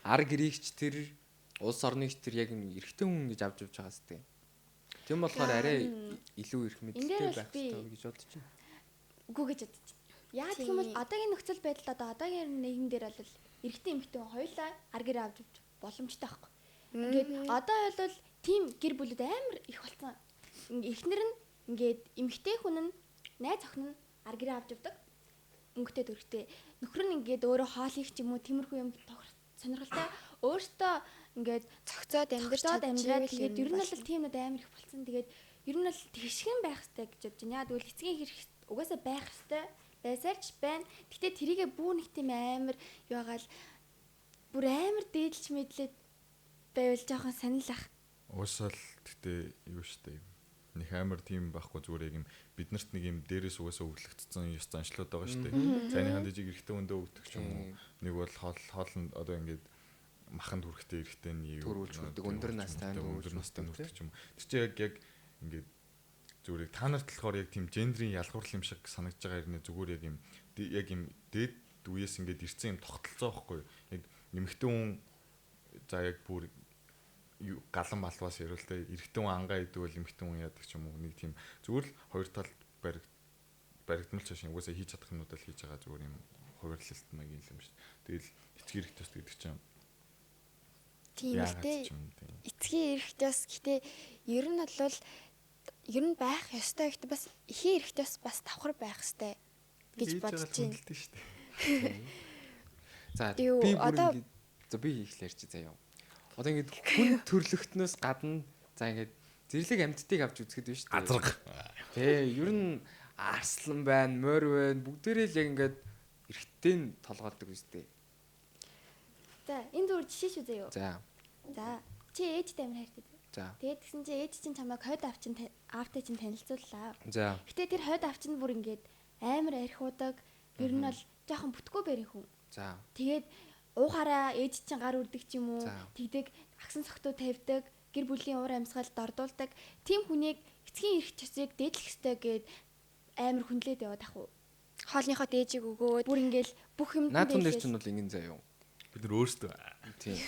ар гэрэгч тэр улс орныч тэр яг эрэгтэй хүн гэж авч явж байгаа сте. Тийм болохоор арай илүү эрх мэдэлтэй байх хэрэгтэй гэж бодож байна. Үгүй гэж бодож байна. Яа гэх юм бол одоогийн нөхцөл байдал одоо одоогийн нийгэм дээр бол эрэгтэй эмэгтэй хоёулаа ар гэрээ авч явж боломжтой байхгүй. Ингээд одоо бол тийм гэр бүлүүд амар их болсон. Эхнэр нь ингээд эмэгтэй хүн нь найз охин нь ар гэрээ авч явдаг. Өнгөтэй дөрөвтэй. Нөхөр нь ингээд өөрөө хоол хийх ч юм уу тиймэрхүү юм сонирхолтой. Өөртөө ингээд цогцоод амьдраад тэгээд ер нь бол тийм нэг амар их болсон. Тэгээд ер нь бол тэгшгэн байх хэрэгтэй гэж бодож байна. Яа тэгвэл эцгийн хэрэг угаасаа байх хэрэгтэй. Байсаар ч байна. Гэтэ тэрийгэ бүр нэг тийм амар яагаал бүр амар дээдлж мэдлээд байвал жоохон санилах. Уусаал гэтээ юу штэ юм. Нэг амар тийм байхгүй зүгээр яг юм биднэрт нэг юм дээрээс угаасаа өглөгдсөн ёс заншлууд байгаа штэ. Цайныхан дэжиг эрэхтэй өндөө өгдөг ч юм уу. Нэг бол хоолнд одоо ингээд маханд хүрэхтэй эрэхтэй нь юу төрүүлж өгдөг өндөр настай нүрдэг ч юм. Тэр чинь яг ингээд зүгээр та нарт болохоор яг тийм гендрийн ялгуурлал юм шиг санагдж байгаа юм зүгээр яг юм дээд үеэс ингээд ирсэн юм тогтолцоо байхгүй юу. Яг нэмэгтэй хүн за яг бүр галан малваас ярил тэ эрэгтэй хүн ангаа идэв бол эмэгтэй хүн яадаг ч юм уу нэг тийм зүгээр л хоёр талд баригдмалч шин угаасаа хийж чадах юмудаа л хийж байгаа зүгээр юм хуваарлалт маяг юм шүү. Тэгэл эцгийн эрэгтэйс гэдэг чинь тийм ээ. Эцгийн эрэгтэйс гэхдээ ер нь бол ер нь байх ёстой гэхдээ бас эхийн эрэгтэйс бас давхар байх ёстой гэж бодож байна. За би одоо би их ярьчих заяа. Одоо ингээд хүн төрлөختнөөс гадна за ингээд Тэрлэг амьдтыг авч үзэхэд биш үү? Азраг. Тий, ер нь арслан байна, морь байна. Бүгдээрээ л яг ингээд эрэгтэй нь толгоолдог үстэй. За энэ зүгээр жишээ шүү заяа. За. За чи ээжтэй амар хайртай. За. Тэгээд тэгсэн чи ээж чинь чамайг хойд авчин аавтай чинь танилцууллаа. За. Гэтэ тэр хойд авчин бүр ингээд амар архиудаг. Ер нь бол жоохон бүтггүй барих хүн. За. Тэгээд уухаараа ээж чинь гар үрдэг ч юм уу. За. Тэгдэг агсан сохтуу тавьдаг. Гэр бүлийн уур амьсгал дордуулдаг. Тим хүнийг эцгийн эрх чөсийг дээдлэх ёстой гэд амар хүнлээд яваад ах уу. Хоолныхоо дээжийг өгөөд Бүр ингээл бүх юмд Наадхан дээр чинь бол ингэн заяа. Бид нар өөрсдөө Тийм.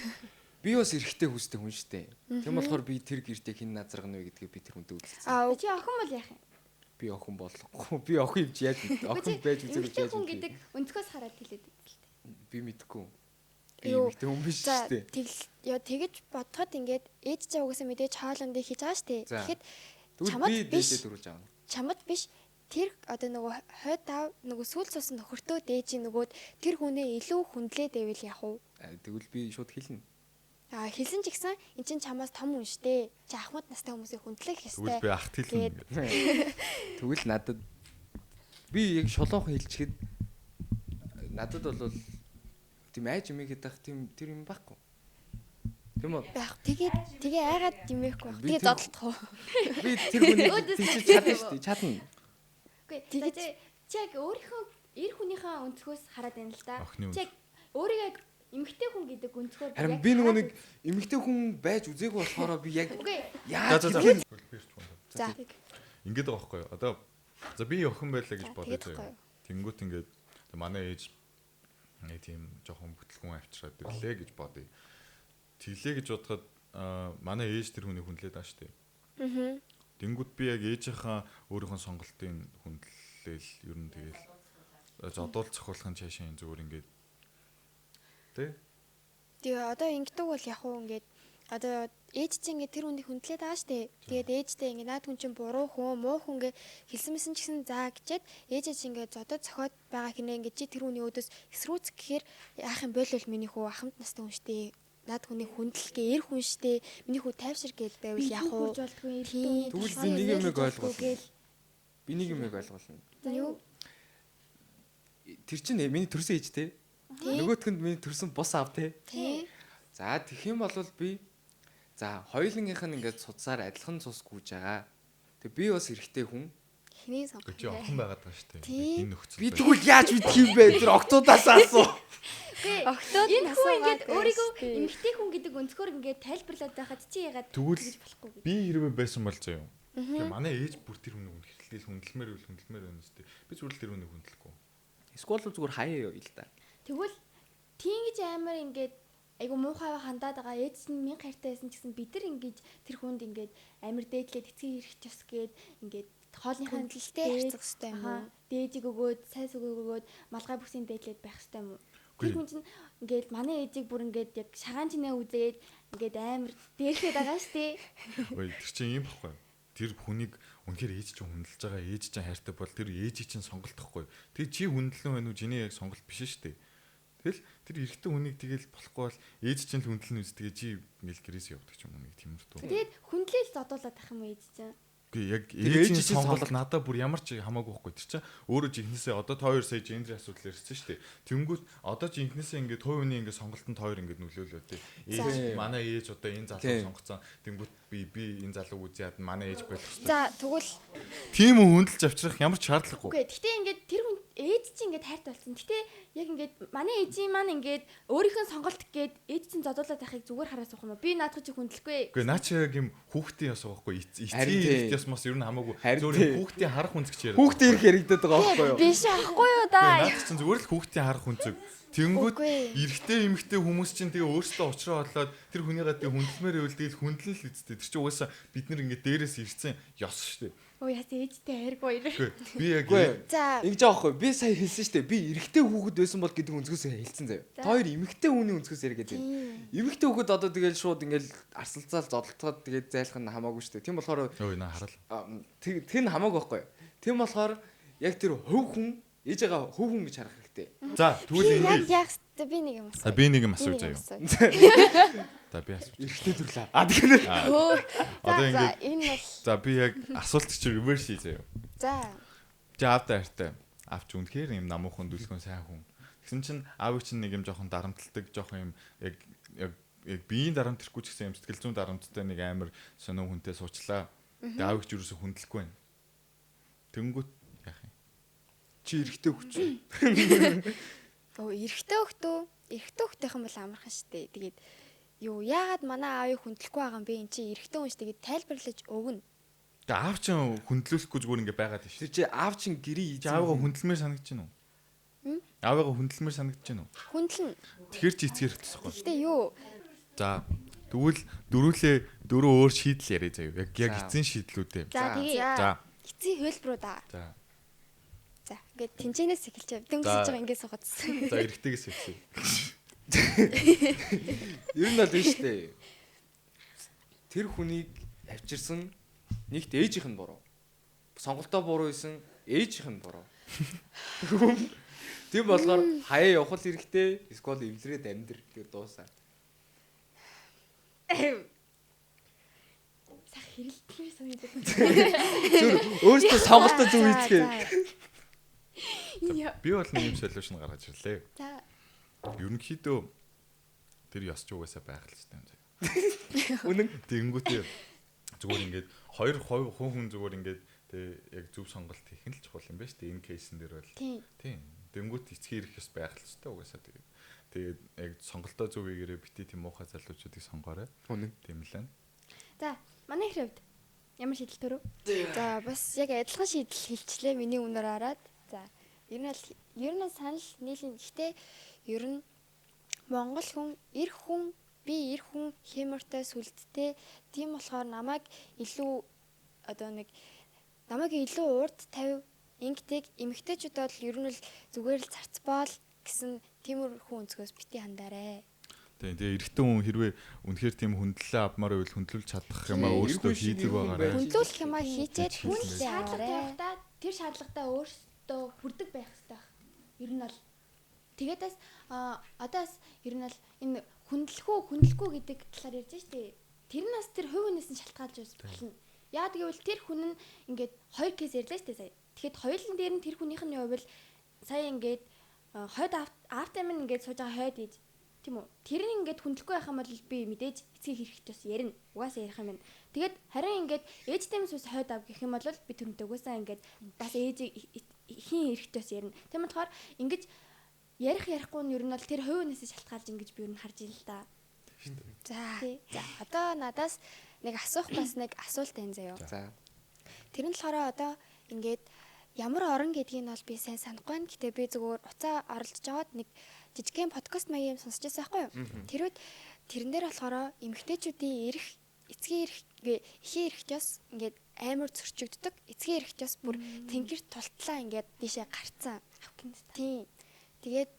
Би бас эрэгтэй хүстэй хүн шүү дээ. Тийм болохоор би тэр гэртээ хин назаргана вэ гэдгийг би тэр хүнтэй үзэлцсэн. чи охин бол яах юм? Би охин болохгүй. Би охин юмч яаж охин байж үзэх Эмэгтэй хүн гэдэг өнцгөөс хараад хэлээд байдаг л дээ. би мэдгүй. Би Юу. эмэгтэй хүн биш за шүү дээ. тэгэж бодоход ингээд ээж чаа угаасаа мэдээж хоолндыг хийж байгаа штэ. За. Тэгэхэд Тэгвэл чамд би биш. дээдээ дөрүүлж аавна. чамд биш тэр одоо нөгөө хойд аав нөгөө сүүл цусан нөхөртөө дээжийн нөгөөд тэр хүнээ илүү хүндлээд байвал яах вэ? Тэгвэл би шууд хэлнэ. Хэлсэн ч гэсэн эн чин чамаас том хүн штэ. Чи ахмад настай хүмүүсийг хүндлэх тэгвэл ёстой. би ахт хэлнэ. Тэгвэл надад би яг шолоохон хэлчихэд надад бол тийм айж юмэхэд ах тийм тэр юм байхгүй. Тийм үү? Байх. Тэгээ айгаад димээхгүй байх. Би Тэгээ тэр- зодтолдох уу? Би тэр хүнийг тийч чадна шүү дээ. Чадна. Үгүй тэгээд чи яг өөрийнхөө эр хүнийхээ өнцгөөс хараад байна л да. Охины Чи яг өөрийгөө яг эмэгтэй хүн гэдэг өнцгөр Харин би нөгөө нэг эмэгтэй хүн байж үзээгүй болохоор би яг Үгүй яаж За. хэлэх За. Ингээд байгаа байхгүй юу? Одоо за би охин байлаа гэж За, бодож тэгээд байгаа. Тэнгүүт ингээд манай ээж нэг тийм жоохон бүтлгүүн авчираад ирлээ гэж бодъё. Тэглээ гэж бодоход манай ээж тэр хүнийг хүндлээд байгаа шүү дээ. Аа. Тэнгүүт би яг ээжийнхаа өөрийнхөө сонголтын хүндлэл ер нь тэгэл зодуул цохиулахын цаашаа зүгээр ингээд тэ Тэгээ одоо ингэдэг бол яг уу ингээд одоо ээж чинь ингээд тэр хүнийг хүндлээд байгаа штэ. Тэгээд ээжтэй ингээд наад хүн чинь буруу хүн, муу хүн ингээд хэлсэн мэсэн ч гэсэн заа гэчээд ээжээ чинь ингээд зодод цохиод байгаа хинэ ингээд чи тэр хүний өдөөс эсрүүцэх гэхээр яах юм бол миний хүү ахмад настай хүн штэ. Наад хүний хүндлэхгээ эр хүн штэ. Миний хүү тайвшир гээд байвал яах уу? болдгүй Тийм. Тэгвэл би нэг юмыг ойлголоо. Би нэг юмыг ойлголоо. Юу? Тэр чинь миний төрсөн ээж те. Нөгөөтгөнд миний төрсөн бус аав те. Тий. За тэгэх юм бол би за хоёулынгийнх нь ингээд цуцаар адилхан цус гүйж байгаа. Тэг би бас эрэгтэй хүн. Хинээ сонгох. чи охин байгаад байгаа шүү дээ. Тийм. Энэ нөхцөл. Би тэгвэл яаж мэдх юм бэ? Тэр октоудаас асуу. Октод энэ хүн ингээд өөрийгөө эмэгтэй хүн гэдэг өнцгөр ингээд тайлбарлаад байхад чи ягаад Тэгвэл гэж болохгүй гэж. би хэрвээ байсан бол заяа. Тэгээ манай ээж бүр тэр хүнийг хүндэлмээр байна шүү дээ. Би зүгээр л тэр хүнийг хүндлэхгүй. Эсвэл зүгээр хаяа юу л да. Тэгвэл тийгэж амар ингээд айгу муухай хандаад байгаа ээж нь минь хайртай байсан ч гэсэн бид нар ингээд тэр хүнд ингээд амар дээдлээд эцгийн ирэх чус гээд ингээд хоолныхаа Хүндлэлтэй харьцах хэрэгтэй юм уу? Дээжиг өгөөд сайн сүгийг өгөөд малгай бүсийн дээдлээд байх хэрэгтэй юм уу? Үгүй. Тэр хүн чинь ингээд манай ээжийг бүр ингээд яг шагаан чинээ үзээд ингээд амар дээрлээд байгаа штэ. Ой тэр чинь юм баггүй. Тэр хүнийг үнэхээр ээж чинь хүндэлж байгаа ээж чинь хайртай бол тэр ээжийг чинь сонголтохгүй. Тэг чи хүндлэн байна уу? Жиний яг сонголт биш шүү дээ. Тэгэл тэр эрэгтэй хүнийг тэгэл болохгүй бол ээж чинь л хүндлэн үзтгээ чи ингээл гэрээс явдаг ч юм уу нэг тиймэрхүү. Тэгээд хүндлэл зодуулаад ах юм ээж чинь. Үгүй яг Тэр ээжийн ээжийн сонголт сонголт надад бүр ямар ч хамаагүй байхгүй. Тэр чинь өөрөө жинхнээсээ одоо та хоёр сая гендер асуудал ярьсан шүү дээ. Тэнгүүт одоо жинхнээсээ ингээд хувь хүний ингээд сонголтод хоёр ингээд нөлөөлөө тий. Ээж манай ээж одоо энэ залуу сонгоцсон. Тэнгүүт би энэ залуу үзээд манай ээж болох хэрэгтэй. За тэгвэл Тийм үү хүндэлж авчрах ямар ч шаардлагагүй. Үгүй гэхдээ ингээд тэр хүн ээж чинь ингээд хайртай болсон. Гэтэ яг ингээд манай ээжийн маань ингээд өөрийнх нь сонголт гээд ээж чинь зодуулаад байхыг зүгээр хараад суух юм уу? Би наадах чи хүндлэхгүй. Үгүй наа чи яг юм хүүхдийн яс байхгүй. Харин Эцгийн тий. яс мас ер нь хамаагүй. Харин Зөвхөн тий. хүүхдийн харах үнцгч яриад. Хүүхдээ ирэх яригдаад байгаа байхгүй юу? биш ахгүй юу да. Наад чинь зүгээр л хүүхдийн харах үнцэг. Тэнгүүд Үгүй. эрэгтэй эмэгтэй хүмүүс чинь тэгээ өөрсдөө уучраа болоод тэр хүнийгээ тэгээ хүндлэмээр байвал тэгэл хүндлэл үсттэй. Тэр чинь угаасаа бид нар ингээд дээрээс ирсэн ёс шүү дээ. Өө ясаа ээжтэй хайрг баяр. Үгүй би яг Үгүй. За Ингэж байгаа байхгүй. Би сая хэлсэн шүү дээ. Би эрэгтэй хүүхэд байсан бол гэдэг өнцгөөсөө хэлсэн заяа. Та хоёр эмэгтэй хүний өнцгөөс яриад байна. Эмэгтэй хүүхэд одоо тэгэл шууд ингээл арсалцаал зодтолцоод тэгээд зайлах нь хамаагүй шүү дээ. Тийм болохоор ой наа харал. тэр нь хамаагүй байхгүй. Тийм болохоор яг тэр хөв хүн ээжээгээ хөв хүн гэж харах хэрэгтэй. За тэгвэл яг ингэ. яах вэ? Би нэг юм асуу. Би нэг юм асууж заяа. За би асууж. Эрэгтэй төрлөө. Тэгэхээр Одоо За ингээд энэ бол за би яг асуулт чи reverse хийзээ. за Чи аавтай хайртай. Аав ч үнэхээр юм намуухан дүлгэн сайн хүн. Тэгсэн чинь аавыг чинь нэг юм жоохон дарамтлагдаг, жоохон юм яг биеийн дарамт ирэхгүй ч гэсэн юм сэтгэл зүйн дарамттай нэг амар сонио хүнтэй суучлаа. Тэгээ аавыг ч юусоо хүндлэхгүй байна. Тэнгүүт яах юм? чи эрэгтэй хүч. оо эрэгтэй хөхтөйхэн бол амархан штэ. Тэгээд юу яагаад манай аавыг хүндлэхгүй байгаа юм бэ? Энд чи эрэгтэй хүн штэ гэд тайлбарлаж өгнө. Тэгээ аав чинь хүндлүүлэхгүй зүгээр ингээ байгаад тийш. Тэр чи аав чин гэрээ Чи аавгаа хүндлэмээр санагдаж байна уу? Аавгаа хүндлэмээр санагдаж байна уу? Хүндлэн. Тэгэхэр чи эцгээр хэвчээхгүй. Гэхдээ юу? За тэгвэл дөрөв өөр шийдэл яриа заяа. Яг эцсийн шийдлүүдээ. За тэгээ. За. Эцсийн хөлбрүү да. За. За ингээд тэнцэнээс эхэлчихв. Дөнгөсөж байгаа ингээд суугацсан. За эргэтэйгээс эхэлье. Ер нь бол биш үү? Тэр хүнийг авчирсан нэгт ээжийнх нь буруу. Сонголтоо буруу исэн ээжийнх нь буруу. Тийм болохоор хаяа явах хэрэгтэй, эсвэл эвлэрээд амьдр гэдэг дуусаа. Сах хэрэлдэхээ санагдав. Зүр өөртөө сонголтоо зөв хийцгээ. Би бол нэг юм солиушн гаргаж ирлээ. За Ерөнхийдөө тэр ёсч угаасаа байх л хэвээр юм. Үнэн. Тэгэнгүүтээ зүгээр ингээд хоёр хүн зүгээр ингээд тэг яг зөв сонголт хийх нь л чухал юм байна шүү дээ. Энэ кейсэн дээр бол. Тийм. Тэгэнгүүт эцгийн ирэх ёс байх л хэвээр угаасаа тэгээд яг сонголтоо зөв хийгээрээ бити тийм муухай залуучуудыг сонгоорой. Үнэн. Тийм л байна. За, манай хэрэг хувьд ямар шийдэл төрөв? за бас яг адилхан шийдэл хэлчлээ миний үнээр хараад. За ер нь санал нийлэн гэхдээ ер нь Монгол хүн эрх хүн би эрх хүн хэмэртэй сүлдтэй тийм болохоор намайг илүү урд тавь ингэдэг эмэгтэйчүүд бол ер нь л зүгээр л зарцбаал гэсэн тиймэрхүү өнцгөөс бити хандаарэ. Тэгээ эрэгтэй хүн хэрвээ үнэхээр тийм хүндлэлээ авмаар байвал хүндлүүлж чадах юм аа өөртөө хийдэг байгаарай. Хүндлүүлэх юмаа хийчээд Хүн хүндлээ шаардлага аваарэ. тавихдаа тэр шаардлагатаа өөрсдөө хүрдэг байх хэрэгтэй. Ер нь бол тэгээд одоос ер нь бол энэ хүндлэхгүй гэдэг талаар ярьж штэ. Тэр нь бас тэр хувь хүнээс нь шалтгаалж болно. Яа гэвэл тэр хүн нь ингээд хоёр кейс ярьлаа штэ сая. Тэгэхэд хоёулын дээр нь тэр хүнийх нь хувьд сая ингээд хойд автаа минь ингээд сууж байгаа хойд ийж тийм үү. Тэр нь ингээд хүндлэхгүй байх юм бол би мэдээж эцгийг хэрэгтээс ярина. Угаасаа ярих юм байна. Тэгээд харин ингээд ээжтэй минь сууж хойд ав гэх юм бол би түрүүнтэй угаасаа ингээд бас ээжийг хийн хэрэгтээс ярина. Тийм болохоор ингэж ярихгүй нь ер нь бол тэр хувийнээс шалтгаалж ингэж би ер нь харж ийн л да. За одоо надаас нэг асуух бас нэг асуулт байна заяа. За. Тэр нь болохоор одоо ингээд ямар орон гэдгийг нь бол би сайн санахгүй байна. Гэтэ би зүгээр уцаа оролдож аваад нэг жижигхэн подкаст маяг юм сонсч байсан байхгүй юу? Тэрэн дээр болохоор эмэгтэйчүүдийн эрх, эцгийн эрх, эхийн эрх ёс ингээд амар зөрчигддөг. Эцгийн эрх ёс бүр тэнгэр тултлаа ингээд дийшээ гарцсан. Тийм. Тэгээд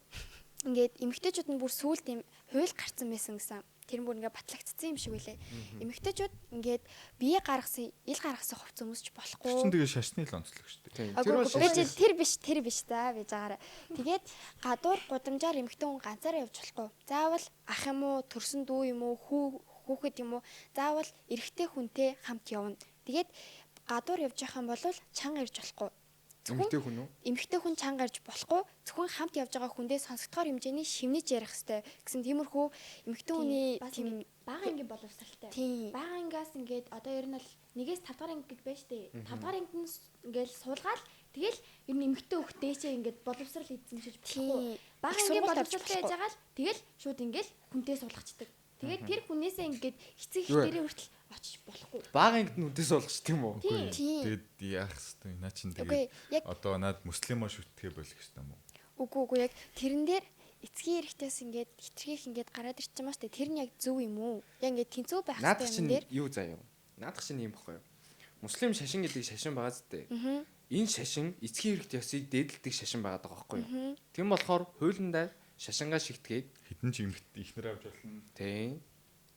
ингээд эмэгтэйчүүд нь бүр сүүлд юм хууль гарцсан байсан гэсэн. Тэр бүр ингээд батлагдсан юм шиг үлээ. Эмэгтэйчүүд ингээд бие гаргасан, ил гаргасан хувцас өмсч болохгүй. Чинь тэгээ шашны л онцлог шүү дээ. Тэр биш за бийж байгаарай. Тэгээд гадуур гудамжаар эмэгтэй хүн ганцаараа явж болохгүй. Заавал ах юм уу, төрсөн дүү юм уу, хүүхэд юм уу, заавал эрэгтэй хүнтэй хамт явна. Тэгээд гадуур явж явах юм бол чанга ирж болохгүй. Эмэгтэй хүн үү? Эмэгтэй хүн чанга ирж болохгүй. Зөвхөн хамт явж байгаа хүндээ сонсогдохоор хэмжээний шивнэж ярих хэрэгтэй гэсэн тиймэрхүү эмэгтэй хүний тийм бага ангийн боловсралтай. Тийм. Бага ангиас ингээд одоо ер нь бол 1-ээс 5 дахь анги гэж байна штэ. 5 дахь ангид нь ингээд суулгаад тэгэл ер нь эмэгтэй хөх дээшээ ингээд боловсрал эзэмшиж болохгүй. Бага ангийн боловсралтай байж байгаа л тэгэл шууд ингээд хүнтэй суулгачдаг. Тэгээд тэр хүнээсээ ингээд эцэг их дээрээ хүртэл очиж болохгүй. Бага ангид нь хүнтэйс болгоч тийм үү? Тэгээд яах вэ? Наа чин тэгээд одоо наад муслимо шүтгээ болох ёстой юм уу? Үгүй яг тэрэн дээр эцгийн эрэхтээс ингээд хитрхийх ингээд гараад ирчих юм аа штэ. Тэр нь яг зөв юм уу? Яг ингээд тэнцүү байх хэрэгтэй юм дээр. Юу заяа. Наадах чинь юм баггүй юу? Муслим шашин гэдэг шашин байгаа зү. Энэ шашин эцгийн эрэхт ёсыг дээдэлдэг шашин байгаа даа байхгүй юу? Тийм болохоор хуулиндаа шашингаа шигтгээд хитэн ч ихнэр авч болно.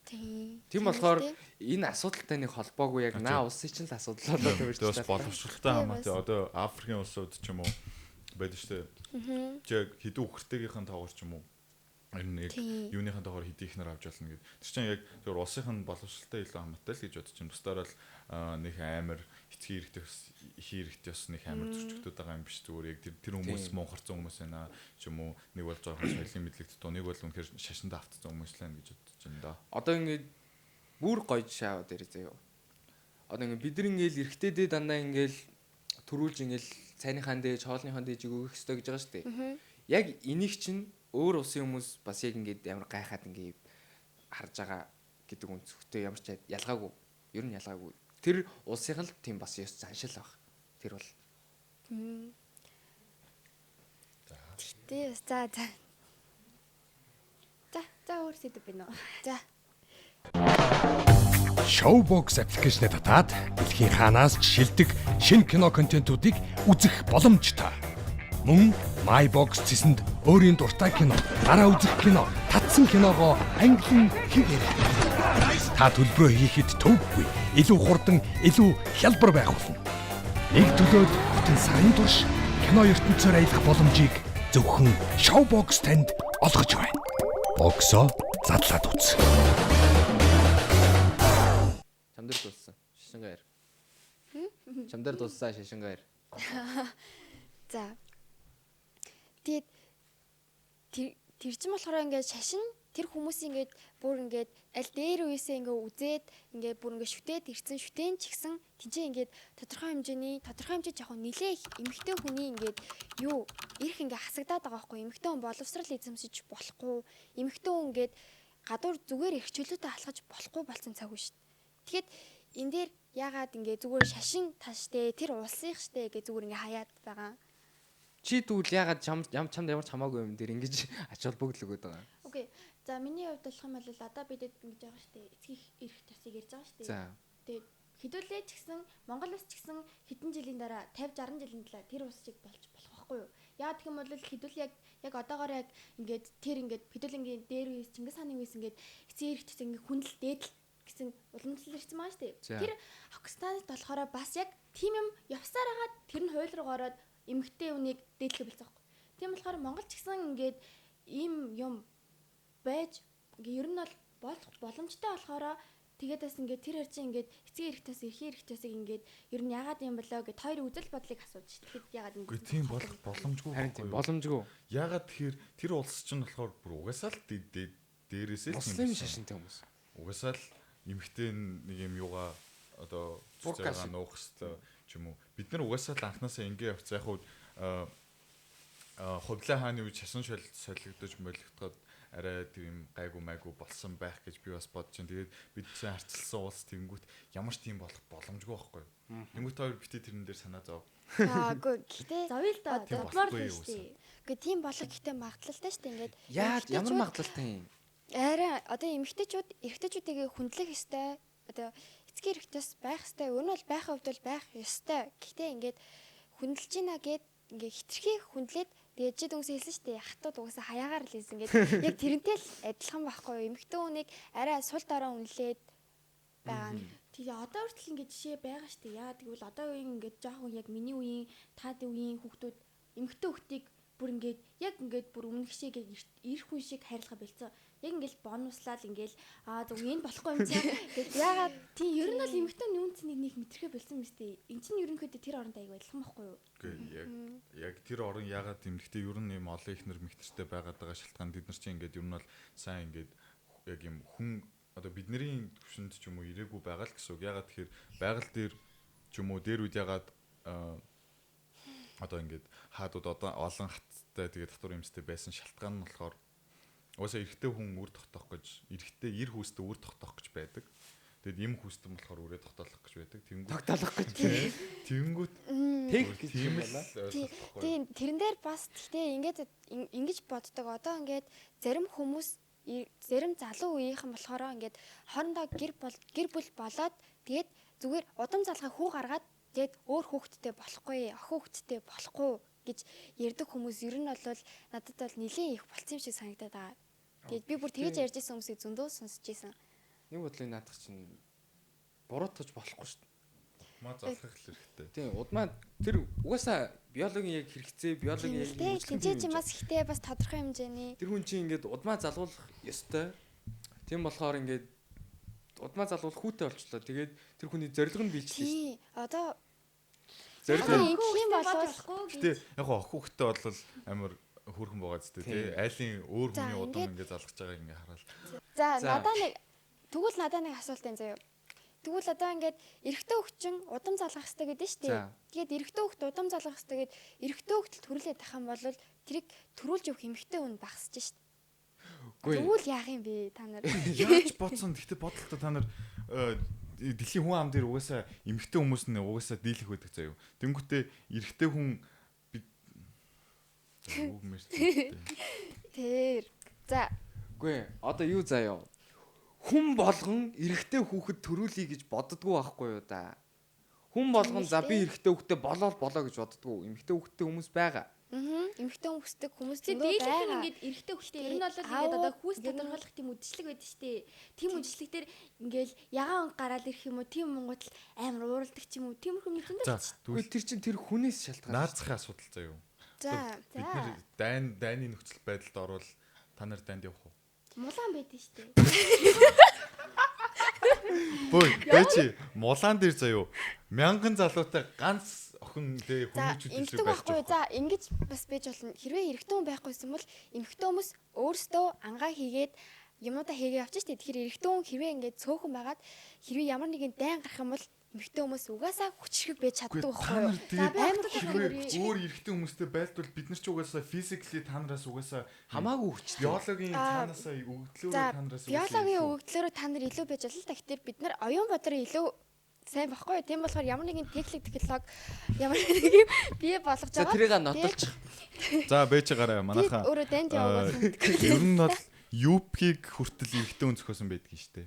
Тийм болохоор энэ асуудалтай нэг холбоогүй яг наа улсын чинь л асуудал болоод байна. Бас боловсралтай хамаатай одоо Африкийн улсууд ч юм уу байдаг шүү дээ. Жиг хэдэн үхэртэйгийнхэн тоогоор ч юм уу Энэ яг Тийм. юуныхаа доогоор хэдийхнэр авч болно гэдэг. Тэр чинь яг зөвхөн улсынх нь боловсралтай илүү хамаатай л гэж бодож байна. Бусдаар л нэг амар эцгийн хэрэгтэй бас нэг амар зөрчигдөд байгаа юм биш. Зүгээр яг тэр хүмүүс муухарцсан хүмүүс байна ч юм уу. Нэг бол жоохон соёлын мэдлэг дутуу, нэг бол үнэхээр шашиндаа автсан хүмүүс л байна гэж бодож байна да. Одоо ингээд бүр гоё жишээ аваад ирээ заяа. Одоо ингээд бид нар ингээд эргэжтэйдээ дандаа ингээд төрүүлж ингээд цайныхаа дээж, хоолныхаа дээж өгөх хэрэгтэй гэж байгаа шүү дээ. Яг энийг чинь өөр улсын хүмүүс бас яг ингээд ямар гайхаад ингээд харж байгаа гэдэг үнцгтэй ямар ч ялгаагүй. Ер нь ялгаагүй. Тэр улсын л тийм бас ёс заншил баг. Тэр бол. Тэгтээ за. За өөр сэдв байна уу? За. Showbox аппликейшнээ татаад дэлхийн хаанаас ч шилдэг шинэ кино контентуудыг үзэх боломжтой. Мөн MyBox цэсэнд өөрийн дуртай кино, дараа үзэх кино, татсан киногоо англин хийгээрэй. Та төлбөрөө хийхэд төвгүй, илүү хурдан, илүү хялбар байх болно. Нэг төлөөд бүтэн сарын турш кино ертөнцөөр аялах боломжийг зөвхөн Showbox танд олгож байна. Боксо задлаад үз. Чамдар дулсан. Шишингаар. Чамдар дулсан шишингаар. За. Тэгээд тэр чинь болохоор ингээд шашин тэр хүмүүс ингээд бүр ингээд аль дээр үесээ ингээд үзээд ингээд бүр ингээд шүтээд ирсэн шүтэн ч гэсэн тийчээ ингээд тодорхой хэмжээ жоохон нилээ эмэгтэй хүний ингээд юу ирэх ингээд хасагдаад байгаа байхгүй эмэгтэй хүн боловсрал эзэмшиж болохгүй эмэгтэй хүн ингээд гадуур зүгээр их чөлөөтэй алхаж болохгүй болсон цаг үе шүү дээ. Тэгэхэд энэ дээр яагаад ингээд зүгээр шашин таштай тэр улсынх штэ гэж зүгээр ингээд хаяад байгаа. Чи тэгвэл ягаад чамд ямар ч хамаагүй юм дээр ингэж ач холбогдол өгöd байгаа. Окей. За миний хувьд болох юм бол одоо бид ингэж байгаа шүү дээ. Эцгийн эрх тосыг ярьж байгаа шүү дээ. За. Тэгээд хэдүүлээ ч гэсэн Монголоос ч гэсэн хэдэн жилийн дараа 50 60 жилийн дараа тэр улс чиг болж болох байхгүй юу? Яа гэх юм бол хэдүүл яг одоогоор яг ингээд тэр ингээд хэдүүлэнгийн дээр үеэс Чингис хааны үеэс ингээд эцгийн эрх тосыг ингээд хүндэл дээдэл гэсэн уламжлал ирсэн маа шүү дээ. Тэр Пакистанд болохоор бас яг тийм юм явсаар хагаад тэр нь хууль руу ороод эмэгтэй үнийг дээдлэх болсон байхгүй. Тийм болохоор Монгол ч гэсэн ингээд ийм юм байж ер нь бол болох боломжтой болохоор тэгээд бас ингээд тэр харчин ингээд эцгийн эрх тос эрхийн эрх тосыг ингээд ер нь яагаад юм болоо гэд хоёр үзэл бодлыг асууж шít. Тэгэхэд яагаад юм бэ? Үгүй тийм болох боломжгүй. Харин тийм боломжгүй. Яагаад тэгэхээр тэр улс чинь болохоор бүр угаасаа л дээрээсээ л Муслим шашинтай хүмүүс. Угаасаа л эмэгтэй нэг юм юугаа одоо цуцаагаа нуух хэвээр ч юм уу. Бид нар угаасаа л анханасаа ингэ явцсан яг хуу Хувлаа хааны үе часан солигдож молигдоход арай тийм гайгүй майгүй болсон байх гэж би бас бодож байна. Тэгээд бид чинь харцлсан улс тэнгүүт ямар ч тийм болох боломжгүй байхгүй. Тэнгүүт хоёр битээ тэрэн дээр санаа зов. Үгүй гэхдээ зовё л да. Бодмоор л шүү дээ. Үгүй тийм болох гэхдээ магадлалтай шүү дээ ингээд. Яаж ямар магадлалтай юм? Арай одоо эрэгтэйчүүдийг хүндлэх ёстой. Одоо эцгийн эрэгтэйс байх ёстой. Өөр нь бол байхын хувьд бол байх ёстой. Гэхдээ ингээд хүндэлж гинэ гэд ингээ хитрхи хүндлээд тэгээд чи дүнс хэлсэн шүү дээ. Хатууд угаасаа хаяагаар л хэлсэн гэдэг. Яг тэрнтэй л адилхан байхгүй юу? Эмэгтэй хүнийг арай сул дорой үнэлээд байгаа. Тэгээ одоо хүртэл ингээ жишээ байгаа шүү дээ. Яа тэгвэл одоо үеийн ингээ жоохон яг миний үеийн таад үеийн хүүхдүүд эмэгтэй хүүхдийг бүр ингээд яг ингээд бүр өмнөх шиг ирэх хүн шиг хайрлах байлцсан. Яг ингээд бонуслаад ингээд зөв энэ болохгүй юм чинь. Тэгээд ягаад тийм ер нь бол эмэгтэй нүүнцнийг нэг мэдрэхэ болсон юм шүү дээ. Энд чинь ерөнхийдөө тэр оронд аяг адилхан байхгүй юу? Үгүй яг тэр орон ягаад эмэгтэй ер нь юм олон ихнэр мэгтэртэй байгаад байгаа шалтгаан бид нар чинь ингээд ер нь бол сайн ингээд яг юм хүн одоо бидний төвшөнд ч юм уу ирээгүй байгаа л гэсэн үг. Ягаад тэгэхээр байгаль дээр ч юм уу дээр үед ягаад одоо ингээд хаадууд одоо олон хаттай тэгээд татвар юмстай байсан шалтгаан нь болохоор уусаа эрэгтэй хүн үр тогтоох гэж эрэгтэй эр хүүстэй үр тогтоох гэж байдаг. Тэгэд эм хүүстэн болохоор үрээ тогтоолох гэж байдаг. Тогтоолох гэж. Тэнгүүт тийм л тийм тэрэн дээр бас гэхдээ ингэж боддог. Одоо ингээд зарим хүмүүс зарим залуу үеийнхэн болохоор ингээд хоорондоо гэр бүл болоод тэгээд зүгээр удам залгай хүү гаргаад тэгээд өөр хүүхэдтэй болохгүй, ах хүүхэдтэй болохгүй гэж ярьдаг хүмүүс ер нь бол надад бол нэлийн их болцсон юм шиг санагдаад байгаа. Тэгээд би бүр тэгэж ярьж байсан хүмүүсийг зөндөө сонсч байсан. Нэг бодлын наадах чинь буруутгаж болохгүй шүү дээ. Удмаа залгах хэрэгтэй. Тийм удмаа тэр угаасаа биологийн яг хэрэгцээ биологийн яг тэнцээч бас ихтэй бас тодорхой хэмжээний тэр хүн чинь ингээд удмаа залгуулах ёстой. Тийм болохоор ингээд удмаа залгуулах хүүтэй болчлоо. Тэгээд тэр хүний зорилго нь биелчихлээ шүү. тий одоо Зорилго нь юм болов Гэтэ яг хоо охинхтэй бол амар хөөрхөн байгаа зү тий. Айлын өөр За, хүний удам ингээд- ингээд залгаж байгааг ингээд хараад. за За. надаа нэг асуулт энэ заяа. Тэгвэл одоо ингээд эрэгтэй хөвчин удам залгах хэрэгтэй гэдэг нь шүү дээ. За. Тэгээд эрэгтэй хөвгт удам залгах хэрэгтэй гэд эрэгтэй хөвгт төрүүлээд тах юм бол тэрийг төрүүлж өгөх эмэгтэй хүн багасч шүү дээ. Үгүй. Тэгвэл яах юм бэ та нар? Яаж бодсон. Гэтэ бодлоо та нар дэлхийн хүн ам дээр угаасаа эмэгтэй хүмүүс нь угаасаа дийлэх байдаг заяа. Тэнгүүтээ эрэгтэй хүн бид үг мэж. Тэр. За Үгүй одоо юу заяа. Хүн болгон эрэгтэй хүүхэд төрүүлье гэж боддгоо байхгүй юу да. Хүн болгон за би эрэгтэй хүүхдээ болоо гэж боддгоо. Эмэгтэй хүүхдтэй хүмүүс байгаа. эмэгтэй хүмүүстэй хүмүүс Тэг зөндөө дийлэх байгаа. нь ингээд эрэгтэй хөлтэй ер нь бол ингээд одоо хүүс тодорхойлох тийм үдшилэг байдаг шүү дээ. Тийм үдшилэгтэр ингээл ягаан гараад ирэх юм уу, тийм монгол амар ууралдаг ч юм уу, тиймэрхүү юм зөндөө. За Үгүй тэр чинь тэр хүнээс шалтгаалж. наацхийн асуудал заяа. За Бид нэр дайны нөхцөл байдалд орвол та нар дайнд явах уу? Мулаан байдэн шүү дээ. Бөө бэчи мулаан дээр заяа. Мянган залуутай ганц охин дэ За хүмүүжүүд эмэгтэй байхгүй. За ингэж бас байж болно. Хэрвээ эрэгтэй хүн байхгүйсэн бол эмэгтэй хүмүүс өөрсдөө ангаа хийгээд юмудаа хийгээ явчих штеп. Тэгэхээр эрэгтэй хүн хэрвээ ингэж цөөхөн байгаад хэрвээ ямар нэгэн дайн гарах юм бол эмэгтэй хүмүүс угаасаа хүчрэг байж чаддаг байхгүй юу? За би амар хэрвээ өөр эрэгтэй хүмүүстэй байлдвал бид нар ч угаасаа физикли та нараас угаасаа Хамаагүй хүчтэй. биологийн цаанаасаа өгдлөөрөө За та нараас биологийн өгөгдлөөрөө та нар илүү байж болно та. Гэтэл бид нар оюун бодроо илүү сайн байхгүй юу? Тийм болохоор ямар нэгэн техник технологи ямар нэгэн бий болгож За байгаа. тэрийг нотолчих. За бэжгаараа манайхаа өөрөө дайнд яваад ер нь бол UP-ийг хүртэл эрэгтэй хүн зөхиосон байдгийг штэ.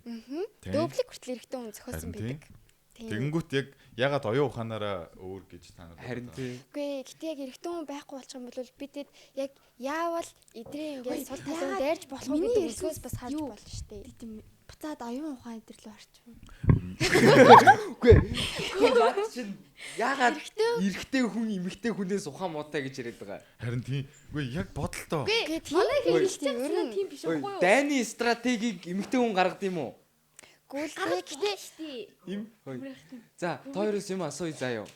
дөөблик хүртэл эрэгтэй хүн зохиосон Харин байдаг. Тийм. Тэгэнгүүт яг ягаад оюун ухаанаараа өөр гэж та нар Харин тийм. Үгүй гэтээ яг эрэгтэй хүн байхгүй болчих юм бол бидэд яг яавал эдрийн ингээд сул талын дайрч болох уу гэдэг зүйлсээс бас харж юу? болно шүү дээ. Тийм буцаад оюун ухаан эдэр лөө орчих. Үгүй. Яагаад чинь яагаад эрэгтэй хүн эмэгтэй хүнээс ухаан муутай гэж яриад байгаа. харин тийм. Үгүй яг бодолтой. Тэгээд Манай тийм хэлсэн ер нь тийм биш үгүй юу? Дайны стратегийг эмэгтэй хүн гаргад юм уу? гүйлтэй гэтээ Им. За, та хоёроос юм асууя заяа.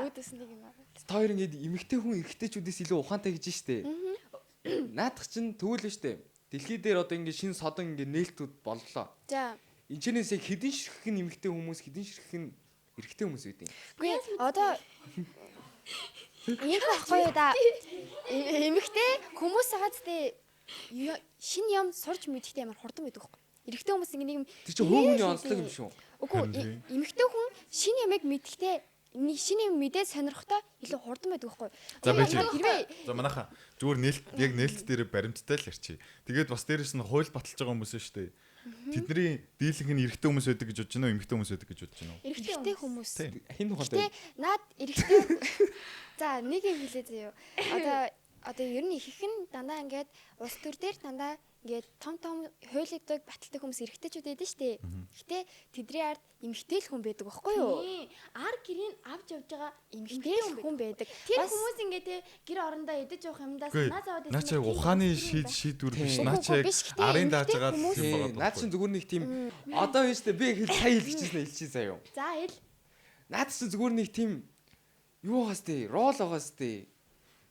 өөдөөс нэг юм аа. Та хоёр ингээд эмэгтэй хүн эрэгтэйчүүдээс илүү ухаантай гэж штэ. Наадах чинь тэгвэл штэ. Дэлхий дээр одоо ингээд шинэ содон ингээд нээлтүүд боллоо. За Энэчнээс яг хэдин ширхэг нь эмэгтэй хүмүүс, хэдин ширхэг нь эрэгтэй хүмүүс үүдیں۔ үгүй одоо ийм байхгүй юу да. Эмэгтэй хүмүүс хагаад тээ шин юм сурч мэдхтэй амар хурдан байдаг байхгүй. Эрэгтэй хүмүүс ингэ нэг юм Тэр чинь хөө хүний онцлог юм шүү. Үгүй эмэгтэй хүн шин ямыг мэдхтэй нэг шин юм мэдээ сонирхтой илүү хурдан байдаг байхгүй. За байж. Хэрвээ За манайхаа зүгээр нээлт яг нээлт дээр баримттай л ярьчих. Тэгээд бас дээрэс нь хууль баталж байгаа хүмүүс шүү дээ. Тэдний дийлэнх нь эрэгтэй хүмүүс байдаг гэж бодож байна уу, эмэгтэй хүмүүс байдаг гэж бодож байна уу? эрэгтэй хүмүүс. Хин ухаантай. Гэтэ наад эрэгтэй за нэг юм хэлээ заяа. Одоо ер нь ихэнх нь дандаа ингээд улс төр дээр дандаа ингээд том хуйлэгдэг баталдаг хүмүүс эрэгтэйчүүд байдаг шүү дээ. Гэтэ тэдний ард эмэгтэй л хүн байдаг байхгүй юу? Ар гэрийн авч явж байгаа Эмэгтэй л хүн байдаг. Тэр Бас- хүмүүс ингээ те гэр орондоо идэж явах юмдаа Үгүй, санаа зовоод наа чи ухааны шийдвэр биш. Наа чи яг Биш, гэтээ арын дааж эмэгтэй байгаа хүмүүс- юм Тийм, наад чинь зүгээр нэг тийм одоо биш үү би сая хэлчихсэн заяа. За хэл. Наад чинь зүгээр нэг тийм юу байгаас тээ, рол байгаас тээ.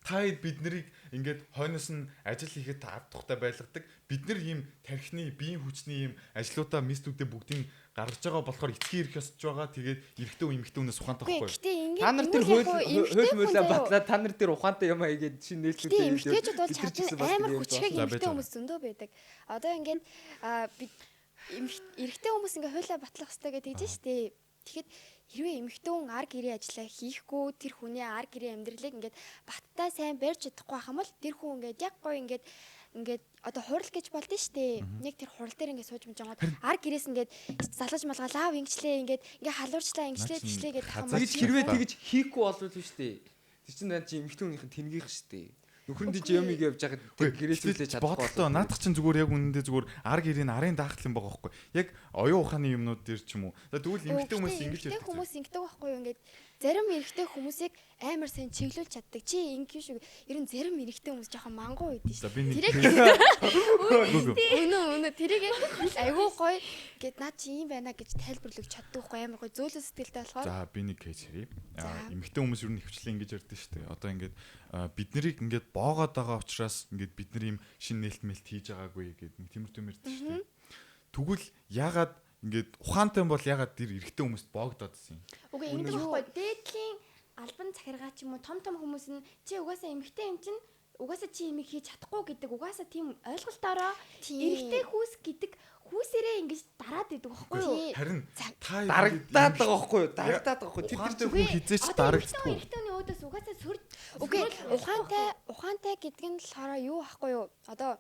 Та бид нарыг ингээд хойноос нь ажил хийхэд ард тухтай байлгадаг. Бид нар ийм тархины биеийн хүчний ийм ажлуудаа мистүүдээ бүгдийг гаргаж байгаа болохоор эцгийн ирэх ёсч байгаа. Тэгээд эрэгтэй хүн эмэгтэй хүнээс ухаантай Үгүй байхгүй. гэтээ ингээд Та нар тэр хууль батлаад та нар тэр ухаантай юм хийгээд шинэ Гэтээ нээлтүүдээ эмэгтэйчүүд бол чадна амар хүчрэг За, эмэгтэй байж хүмүүс зөндөө байдаг. Одоо ингээд бид эрэгтэй хүмүүс ингээ хуйлаа батлах хэрэгтэй гэдэг тийж штэ. Тэгэхэд хэрвээ эмэгтэй хүн ар гэрээ ажиллаа хийхгүй тэр хүний ар гэрээ амьдралыг ингээд баттай сайн барьж чадахгүй байх юм бол тэр хүн ингээд яг гоё ингээд одоо хурал гэж болдсон штэ. Нэг тэр хурал дээр ингээд сууж мжонгод ар гэрээс ингээд залгаж малгалаа ингэчлээ ингээд халуурчлаа ингэчлээ тэгчлээ гэдэг Хазаач Тэгж хэрвээ тэгж хийхгүй болвол биш үү? Тэр чинь наад чи эмэгтэй хүнийхэн тэнгийнх шүү дээ. Нөхөр нь жимиг явж байгаад тэр гэрээсүүлээ чадахгүй. Бодлоо наадах чинь зүгээр яг үнэндээ зүгээр ар гэрийн арын даахтал юм байгаа байхгүй. Яг оюун ухааны юмнууд дээр ч юм уу. Тэгвэл эмэгтэй хүмүүс ингэж ярьдаг. Хүмүүс ингэдэг байхгүй юу ингээд зарим эрэгтэй хүмүүсийг амар сайн чиглүүлж чаддаг. Чи ингэ шүү. Ер нь зарим эрэгтэй хүмүүс жоохон мангуу байдэн шүү. Тэрийг өнөө тэрийг айгүй гоё гэд наа чи юм байна гэж тайлбарлаж чаддаг байхгүй амар гоё зөөлөн сэтгэлтэй болохоор. За би нэг кейс хэрэг. Эмэгтэй хүмүүс ер нь хөвчлээ ингэж ярьдаг шүү дээ. Одоо ингээд бид нарыг ингээд боогоод байгаа учраас ингээд бид нар ийм шин нээлтмэлт хийж байгаагүй гэдэг тиймэр тиймэрдэг шүү дээ. Тэгвэл ягаад ингээд ухаантай бол ягаад тэр эрэгтэй хүмүүст боогдоод байсан юм? Үгүй ингэдэг байхгүй. Дээдлийн албан захиргаа ч юм уу том хүмүүс нь чи угаасаа эмэгтэй юм чинь угаасаа чи эмийг хийж чадахгүй гэдэг угаасаа тийм ойлголтоороо эрэгтэй хүүс гэдэг хүүсээрээ ингэж дараад идэг байхгүй юу? Харин та дарагдаад байгаа байхгүй юу? Дарагдаад байгаа байхгүй. Тэр хүн хизээч дарагдахгүй. Эрэгтэйний өөдөөс угаасаа Үгүй ухаантай гэдэг нь болохоор юу байхгүй юу? Одоо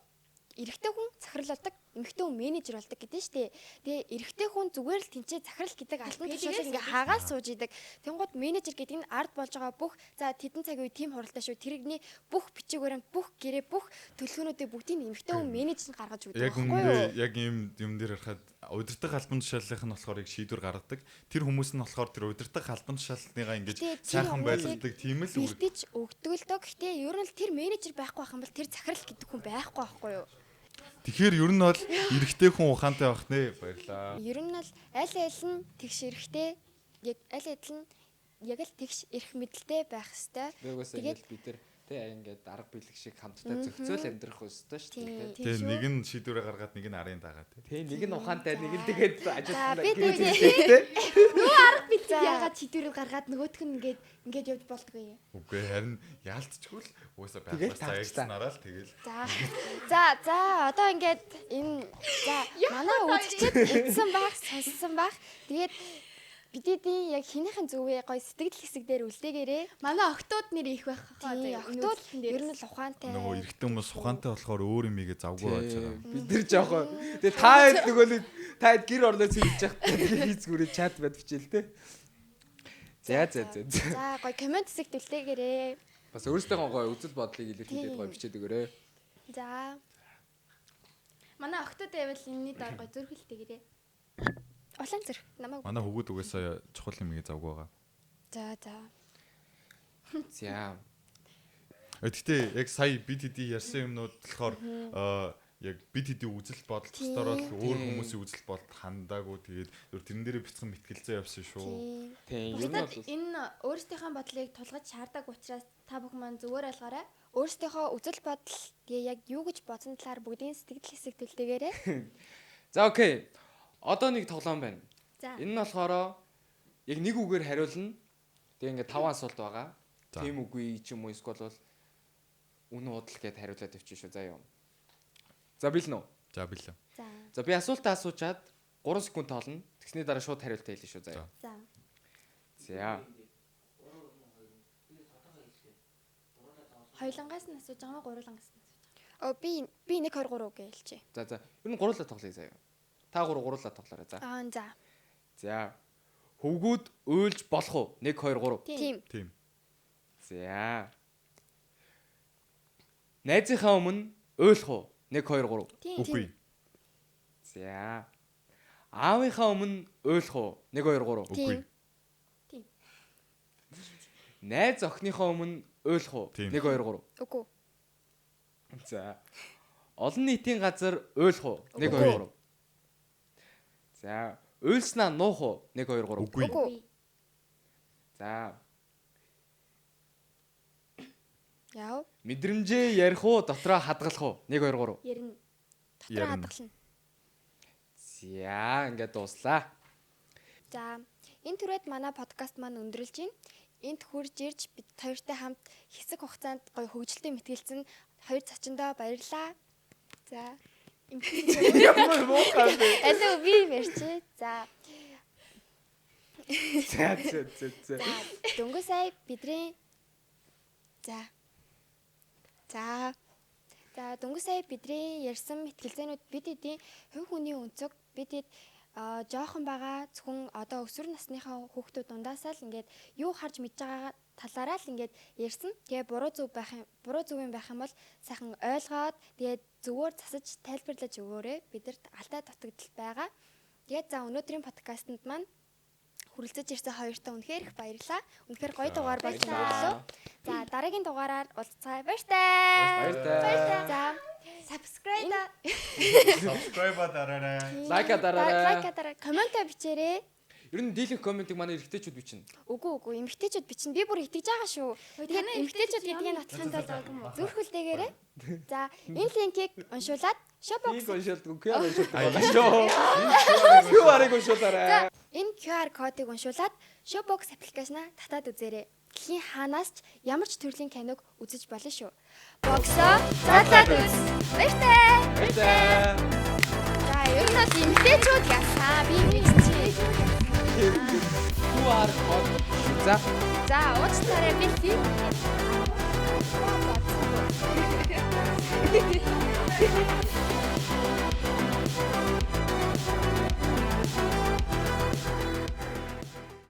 эрэгтэй хүн захирлалдаг, эмэгтэй хүн менежер болдог гэдэг нь шүү дээ. Тэгээ эрэгтэй хүн зүгээр л тэнцээ захирал гэдэг албан тушаалыг ингээ хаагаал сууж идэг. Тэнгууд менежер гэдэг нь ард болж байгаа бүх за тэдэн цагийн үе тим хуралтай шүү. Тэрэгний бүх бичиг баримт, бүх гэрээ, бүх төлөвлөгөөнүүдийг бүгдийг эмэгтэй хүн менежер нь гаргаж өгдөг. Яг үндэ яг юм дээр харахад удирдах албан тушаалынх нь болохоор яг шийдвэр гаргадаг. Тэр хүмүүс нь болохоор тэр удирдах албан тушаалныгаа ингэж сайхан байлгадаг тийм л үлдэж өгдөг л доо. Гэхдээ ер нь л тэр менежер байхгүй байх юм бол тэр захирал гэдэг хүн байхгүй байхгүй юу? Тэгэхээр ер нь бол эрэгтэй хүн ухаантай байх нэ. Баярлаа. Ер нь бол аль аль нь тэгш эрэгтэй яг аль аль нь яг л тэгш эрх мэдэлтэй байх хэвээр. Тэгээд бид нар тэг ингээд арга билэг шиг хамтдаа зохицуул амьдрах өстой шүү дээ. Тэгээ нэг нь шийдвэрээ гаргаад нэг нь арын дагаа тий. Тэг нэг нь ухаантай нэг нь тэгээд ажилтнаа нөгөө арга билэг ягаад шийдвэрээ гаргаад нөгөөх нь ингээд явж болдгоо юм. Үгүй харин яалтчгүй л уусаа байхлаа цагснараа л тэгэл. За одоо ингээд энэ манай үзэгчд хэлсэн баг, сонссон баг. Тэгээд бидний яг хинийхэн зөвөө гоё сэтгэл хэсэг дээр үлдээгээрээ. Манай октод нэр их байх хаа. Октод ер нь л ухаантай. Нөгөө эрэгтэй хүмүүс ухаантай болохоор өөр юмгээ завгүй байж байгаа. Бид нар жоохон. Тэгээ та нөгөө та гэр орлоо цэвэж явах хийцгүүрээ чат бад бичээл те. За. За гоё комент хэсэгт үлдээгээрээ. Бас өөрсдийнхөө гоё үзэл бодлыг илэрхийлээд гоё бичээд өгөөрэй. За. Манай октод байвал энэний доор гоё зөрхөлтэйгээрээ. Улаан зэрэг намайг. Манай хөгөөд угаасаа чухал юмгээ завгүй байгаа. За. За. Гэхдээ яг сая бид хэдий ярьсан юмнууд болохоор яг бид хэдий үзэл бодол тусдаар бол өөр хүмүүсийн үзэл бодол хандаагүй тэгээд тэрэн дээрээ бяцхан мэтгэлцээ явсан шүү. Тийм. Ер нь энэ өөрсдийнхөө бодлыг тулгаж шаарддаг учраас та бүхэн маань зүгээр ойлгоорой. Өөрсдийнхөө үзэл бодол тэгээ яг юу гэж бодсон талаар бүгдийн сэтгэл хэсэг төлдөөгээрээ. За окей. Одоо нэг тоглоом байна. За. Энэ нь болохоор яг нэг үгээр хариулна. Тэгээ ингээд 5 асуулт байгаа. Тийм үгүй ч юм уу эсвэл бол үнэн удал гэд хариулаад өвчин шүү. За юу. За билнэ үү? За билээ. За. За би асуултаа асуучаад 3 секунд тоолно. Тэгсний дараа шууд хариултаа хэлнэ шүү. За юу. За. Хоёулангаас нь асууж байгаа мó гурвангаас нь асууж байгаа. Би 1 2 3 үг хэлчихье. За. Ер нь гурлаа тоглоё заяа. Та гурлаа тоглоорой. За. За. За. Хөвгүүд уйлж болох уу? 1 2 3. Тийм. За. Найзынхаа өмнө уйлах уу? 1 2 3. Үгүй. За. Аавынхаа өмнө уйлах уу? 1 2 3. Үгүй. Тийм. Найз охиныхоо өмнө уйлах уу? 1 2 3. Үгүй. За. Олон нийтийн газар уйлах уу? 1 2 3. За. Уйлснаа нуух уу? 1 2 3. Үгүй. За. Яв. Мэдрэмжээ ярих уу? Дотроо хадгалах уу? 1 2 3. Ярина. Дотроо хадгална. За, ингээд дууслаа. За. Энэ түрээд манай подкаст маань өндөрлж байна. Энд хурж ирж бид хоёртой хамт хэсэг хугацаанд гоё хөгжилтэй мэтгэлцэн хоёр цочондоо баярлаа. За. Ямар муухай. Алуу би мэрчээ. За. За. Дөнгөж сая бидний дөнгөж сая бидний ярьсан мэтгэлцээнүүд бид хэдийн хувь хүний өнцөг бид хэд жоохон байгаа зөвхөн одоо өсвөр насныхаа хүүхдүүд дундаасаа л ингээд юу харж мэдж байгаа талаараа л ингээд ярьсан. Тэгээ буруу зүг юм байх юм бол сайхан ойлгоод тэгээд зөвөр засаж тайлбарлаж өгөөрэй. Бидэрт алдаа дутагдал байгаа. Тэгээд за өнөөдрийн подкастт маань хүрэлцэж ирсэн хоёртаа үнэхээр их баярлалаа. Үнэхээр гоё дугаар болж өглөө. За дараагийн дугаараар уулзцай. Баяртай. За subscribe дараарай. Лайк дараарай. коммент бичээрэй. Ер нь дийлэнх комментиг манай эрэгтэйчүүд бичнэ. Үгүй эмэгтэйчүүд бичнэ. Би бүр итгэж байгаа шүү. Тэгээд эмэгтэйчүүд гэдгийг нотлохын тулд зүрхүүлтэйгээрэй. За энэ линкийг уншуулад Showbox уншуулдаг QR уншуулдаг. QR-ыг уншуулаарай. Энэ QR кодыг уншуулад Showbox аппликейшнаа татаад үзээрэй. Дэлхийн хаанаас ч ямар ч төрлийн киног үзэж болно шүү. Боксоо задлаад үз. Баяртай. За ер нь бол эмэгтэйчүүд ясаа би мэдчихээ. QR код. За уучлаарай би